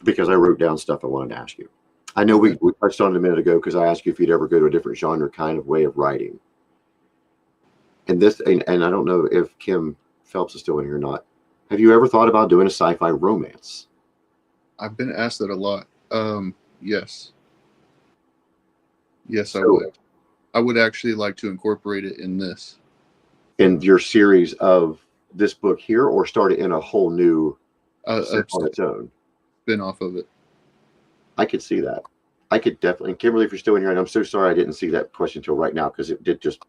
Because I wrote down stuff I wanted to ask you. I know we touched on it a minute ago because I asked you if you'd ever go to a different genre kind of way of writing. And I don't know if Kim Phelps is still in here or not. Have you ever thought about doing a sci-fi romance? I've been asked that a lot. Yes. Yes, I So, would. I would actually like to incorporate it in this. in your series of this book here, or start it in a whole new set on its own? Spin off of it. I could see that. I could definitely. And Kimberly, if you're still in here, and I'm so sorry I didn't see that question until right now because it did just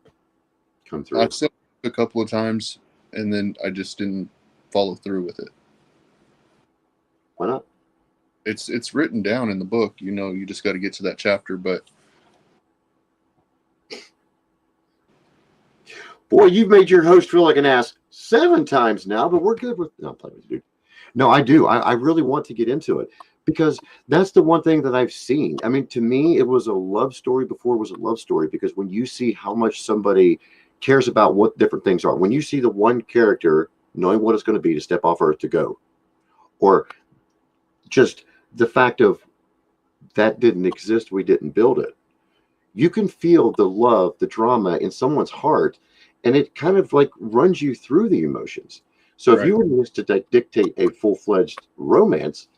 come through. I've said it a couple of times, and then I just didn't follow through with it. Why not? It's written down in the book. You know, you just got to get to that chapter. But boy, you've made your host feel like an ass 7 times now, but we're good with. No, I'm playing with you, dude. No, I do. I really want to get into it because that's the one thing that I've seen. I mean, to me, it was a love story before it was a love story because when you see how much somebody cares about what different things are, when you see the one character knowing what it's going to be to step off Earth to go, or just the fact of that didn't exist, we didn't build it. You can feel the love, the drama in someone's heart, and it kind of like runs you through the emotions. So if you were just to dictate a full-fledged romance,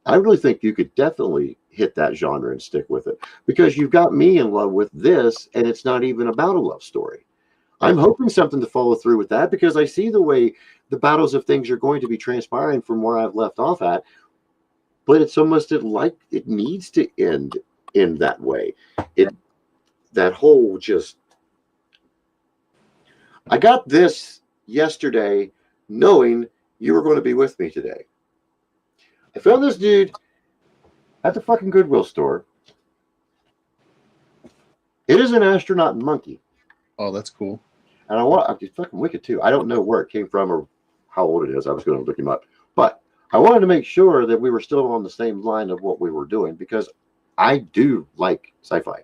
I really think you could definitely hit that genre and stick with it because you've got me in love with this, and it's not even about a love story. I'm hoping something to follow through with that because I see the way the battles of things are going to be transpiring from where I've left off at, but it's almost like it needs to end in that way. That whole just. I got this yesterday knowing you were going to be with me today. I found this dude at the fucking Goodwill store. It is an astronaut monkey. Oh, that's cool. And it's fucking wicked too. I don't know where it came from or how old it is. I was going to look him up. But I wanted to make sure that we were still on the same line of what we were doing because I do like sci-fi.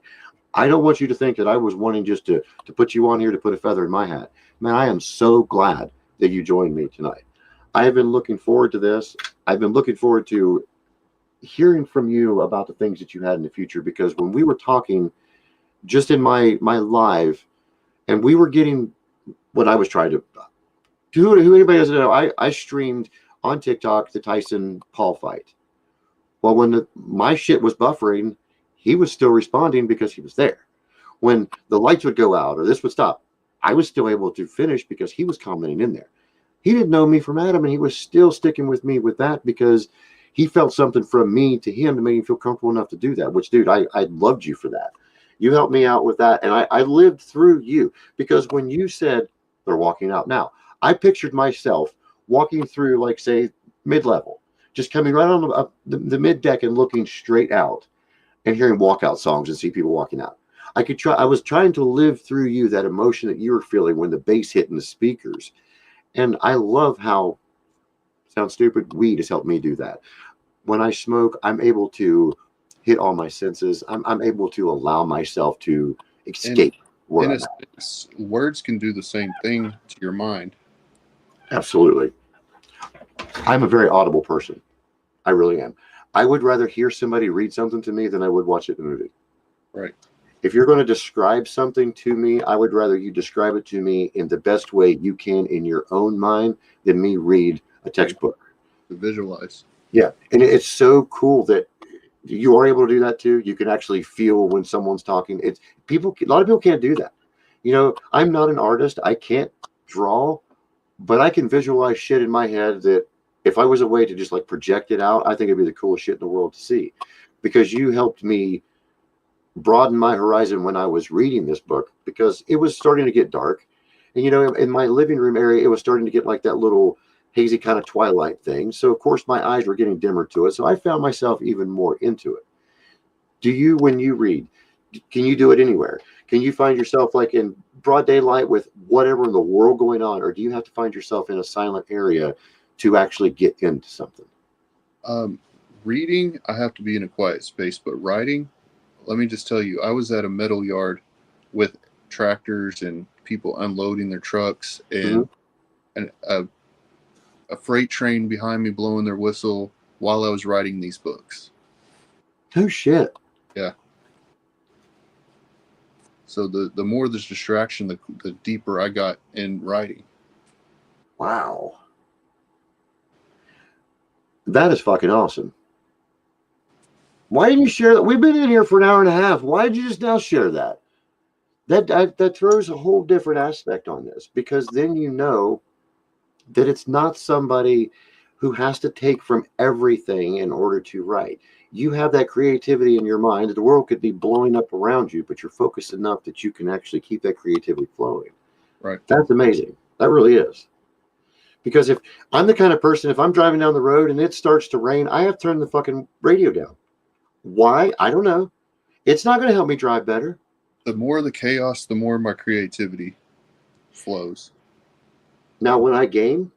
I don't want you to think that I was wanting just to put you on here to put a feather in my hat. Man, I am so glad that you joined me tonight. I have been looking forward to this. I've been looking forward to hearing from you about the things that you had in the future because when we were talking just in my live and we were getting what I was trying to who anybody doesn't know, I streamed on TikTok the Tyson Paul fight. Well, when my shit was buffering, he was still responding because he was there. When the lights would go out or this would stop, I was still able to finish because he was commenting in there. He didn't know me from Adam, and he was still sticking with me with that because he felt something from me to him to make him feel comfortable enough to do that, which, dude, I loved you for that. You helped me out with that, and I lived through you because when you said they're walking out now, I pictured myself walking through, like, say, mid-level, just coming right on the mid-deck and looking straight out and hearing walkout songs and see people walking out. I was trying to live through you, that emotion that you were feeling when the bass hit in the speakers. And I love how, sounds stupid, weed has helped me do that. When I smoke, I'm able to hit all my senses. I'm able to allow myself to escape where I'm at. Words can do the same thing to your mind. Absolutely. I'm a very audible person. I really am. I would rather hear somebody read something to me than I would watch it in a movie. Right. If you're going to describe something to me, I would rather you describe it to me in the best way you can in your own mind than me read a textbook. To visualize. Yeah. And it's so cool that You are able to do that too. You can actually feel when someone's talking. It's people. A lot of people can't do that. You know, I'm not an artist. I can't draw, but I can visualize shit in my head that if I was a way to just like project it out, I think it'd be the coolest shit in the world to see. Because you helped me broaden my horizon when I was reading this book because it was starting to get dark. And, you know, in my living room area, it was starting to get like that little hazy kind of twilight thing. So, of course, my eyes were getting dimmer to it. So I found myself even more into it. Do you, when you read, can you do it anywhere? Can you find yourself like in broad daylight with whatever in the world going on? Or do you have to find yourself in a silent area to actually get into something? Reading, I have to be in a quiet space, but writing, let me just tell you, I was at a metal yard with tractors and people unloading their trucks and, and a freight train behind me blowing their whistle while I was writing these books. Oh, shit. Yeah. So the more there's distraction, the deeper I got in writing. Wow. That is fucking awesome. Why didn't you share that? We've been in here for an hour and a half. Why did you just now share that? That throws a whole different aspect on this because then you know that it's not somebody who has to take from everything in order to write. You have that creativity in your mind. The world could be blowing up around you, but you're focused enough that you can actually keep that creativity flowing. Right. That's amazing. That really is. Because if I'm the kind of person, if I'm driving down the road and it starts to rain, I have to turn the fucking radio down. Why? I don't know. It's not going to help me drive better. The more the chaos, the more my creativity flows. Now, when I game,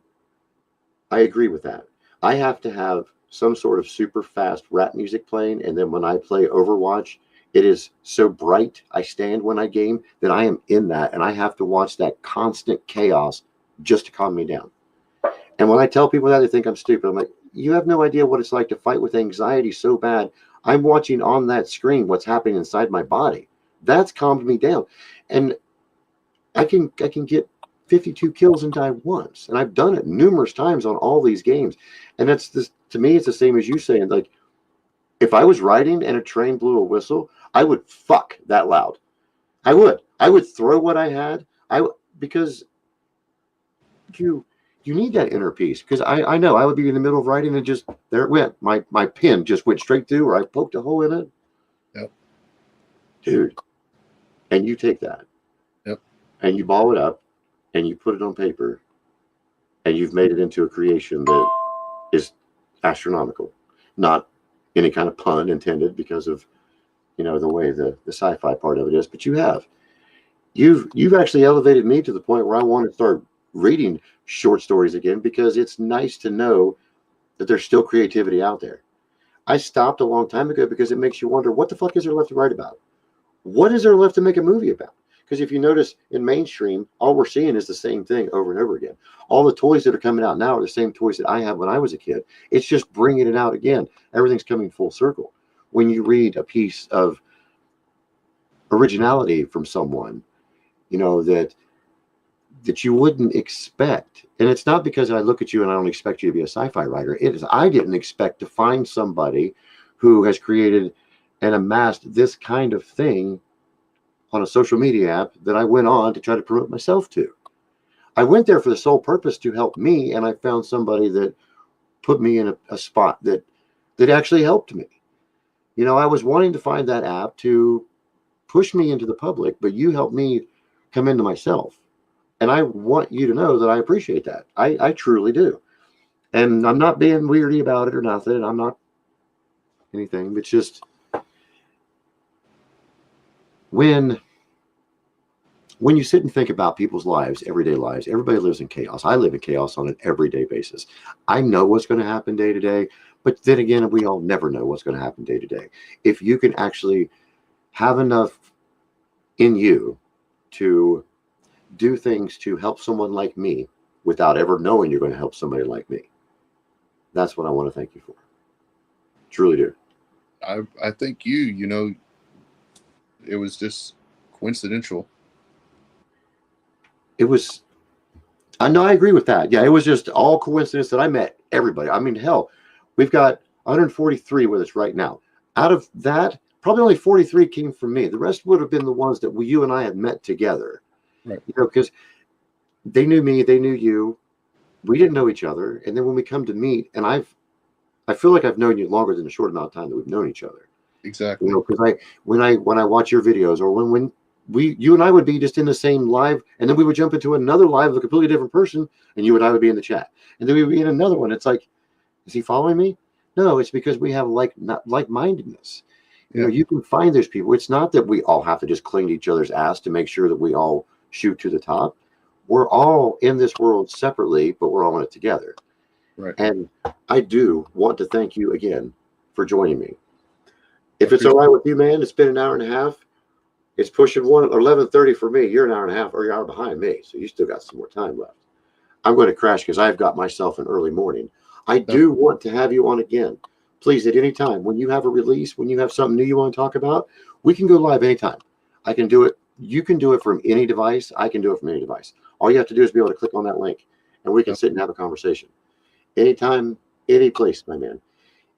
I agree with that. I have to have some sort of super fast rap music playing. And then when I play Overwatch, it is so bright. I stand when I game that I am in that. And I have to watch that constant chaos just to calm me down. And when I tell people that, they think I'm stupid. I'm like, you have no idea what it's like to fight with anxiety so bad. I'm watching on that screen what's happening inside my body. That's calmed me down. And I can get 52 kills and die once. And I've done it numerous times on all these games. And that's this, to me, it's the same as you saying, like, if I was riding and a train blew a whistle, I would fuck that loud. I would throw what I had. Because you need that inner peace. Because I know I would be in the middle of writing and just there it went. My pen just went straight through, or I poked a hole in it. Yep. Dude. And you take that. Yep. And you ball it up and you put it on paper and you've made it into a creation that is astronomical. Not any kind of pun intended because of, you know, the way the sci-fi part of it is, but you've actually elevated me to the point where I want to start reading short stories again because it's nice to know that there's still creativity out there. I stopped a long time ago because it makes you wonder, what the fuck is there left to write about? What is there left to make a movie about? Because if you notice in mainstream, all we're seeing is the same thing over and over again. All the toys that are coming out now are the same toys that I had when I was a kid. It's just bringing it out again. Everything's coming full circle. When you read a piece of originality from someone, you know, that you wouldn't expect. And it's not because I look at you and I don't expect you to be a sci-fi writer. It is, I didn't expect to find somebody who has created and amassed this kind of thing on a social media app that I went on to try to promote myself to. I went there for the sole purpose to help me, and I found somebody that put me in a spot that actually helped me. You know, I was wanting to find that app to push me into the public, but you helped me come into myself. And I want you to know that I appreciate that. I truly do. And I'm not being weirdy about it or nothing. And I'm not anything. It's just when you sit and think about people's lives, everyday lives, everybody lives in chaos. I live in chaos on an everyday basis. I know what's going to happen day to day. But then again, we all never know what's going to happen day to day. If you can actually have enough in you to do things to help someone like me without ever knowing you're going to help somebody like me, that's what I want to thank you for. Truly do. I think you know, it was just coincidental. It was, I know, I agree with that. Yeah, it was just all coincidence that I met everybody. I mean, hell, we've got 143 with us right now. Out of that, probably only 43 came from me. The rest would have been the ones that you and I had met together. Right. You know, because they knew me, they knew you. We didn't know each other, and then when we come to meet, and I feel like I've known you longer than the short amount of time that we've known each other. Exactly. You know, because when I watch your videos, or when you and I would be just in the same live, and then we would jump into another live of a completely different person, and you and I would be in the chat, and then we would be in another one. It's like, is he following me? No, it's because we have like-mindedness. You know, you can find those people. It's not that we all have to just cling to each other's ass to make sure that we all shoot to the top. We're all in this world separately, but we're all in it together. Right. And I do want to thank you again for joining me. If it's all right with you, man, it's been an hour and a half. It's pushing 11:30 for me. You're an hour and a half, or you're an hour behind me, so you still got some more time left. I'm going to crash because I've got myself an early morning. I do want to have you on again. Please, at any time, when you have a release, when you have something new you want to talk about, we can go live anytime. I can do it. You can do it from any device. I can do it from any device. All you have to do is be able to click on that link, and we can sit and have a conversation. Anytime, any place, my man.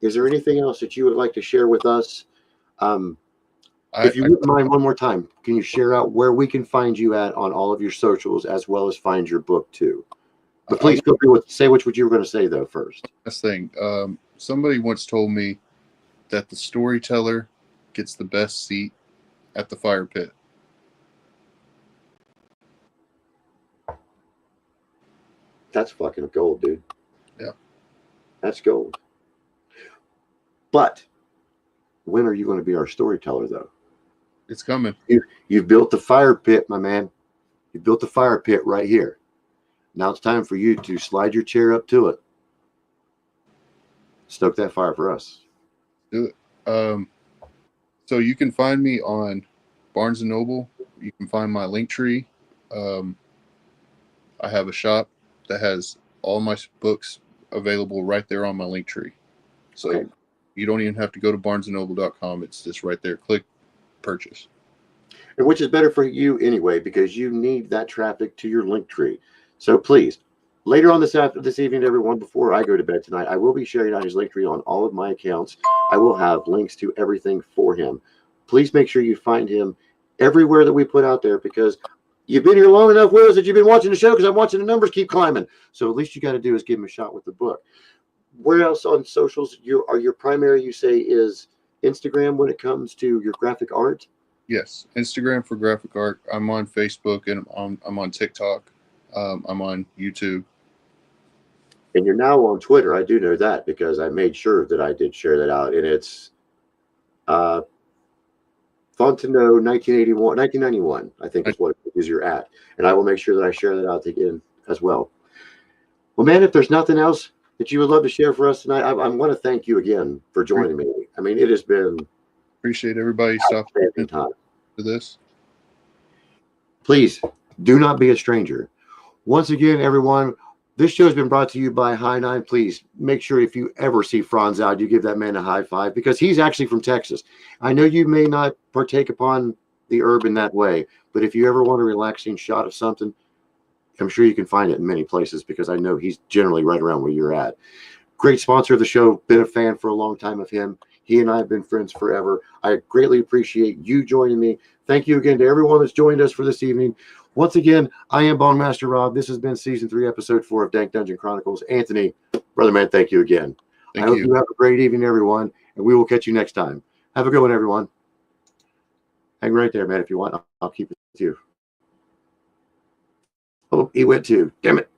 Is there anything else that you would like to share with us? If you wouldn't mind, one more time, can you share out where we can find you at on all of your socials, as well as find your book too? But please feel free to say what you were going to say though first. Last thing, somebody once told me that the storyteller gets the best seat at the fire pit. That's fucking gold, dude. Yeah. That's gold. But when are you going to be our storyteller, though? It's coming. You've built the fire pit, my man. You built the fire pit right here. Now it's time for you to slide your chair up to it. Stoke that fire for us. Do it. So you can find me on Barnes & Noble. You can find my link tree. I have a shop that has all my books available right there on my link tree. So you don't even have to go to barnesandnoble.com. It's just right there. Click purchase. And which is better for you anyway, because you need that traffic to your link tree. So please, later on this evening, everyone, before I go to bed tonight, I will be sharing out his link tree on all of my accounts. I will have links to everything for him. Please make sure you find him everywhere that we put out there, because you've been here long enough with us that you've been watching the show, because I'm watching the numbers keep climbing. So at least you got to do is give him a shot with the book. Where else on socials? Your primary, you say, is Instagram when it comes to your graphic art? Yes, Instagram for graphic art. I'm on Facebook, and I'm on TikTok. I'm on YouTube. And you're now on Twitter. I do know that because I made sure that I did share that out. And it's Fontenot 1991, I think is what is your at. And I will make sure that I share that out again as well. Well, man, if there's nothing else that you would love to share for us tonight, I want to thank you again for joining me. I mean, it has been appreciate everybody stopping time for this. Please do not be a stranger. Once again, everyone, this show has been brought to you by High Nine. Please make sure if you ever see Franz out, you give that man a high five, because he's actually from Texas. I know you may not partake upon the herb in that way, but if you ever want a relaxing shot of something, I'm sure you can find it in many places, because I know he's generally right around where you're at. Great sponsor of the show. Been a fan for a long time of him. He and I have been friends forever. I greatly appreciate you joining me. Thank you again to everyone that's joined us for this evening. Once again, I am Bone Master Rob. This has been Season 3, Episode 4 of Dank Dungeon Chronicles. Anthony, brother man, thank you again. I hope you have a great evening, everyone, and we will catch you next time. Have a good one, everyone. Hang right there, man, if you want. I'll keep it with you. Oh, he went too. Damn it.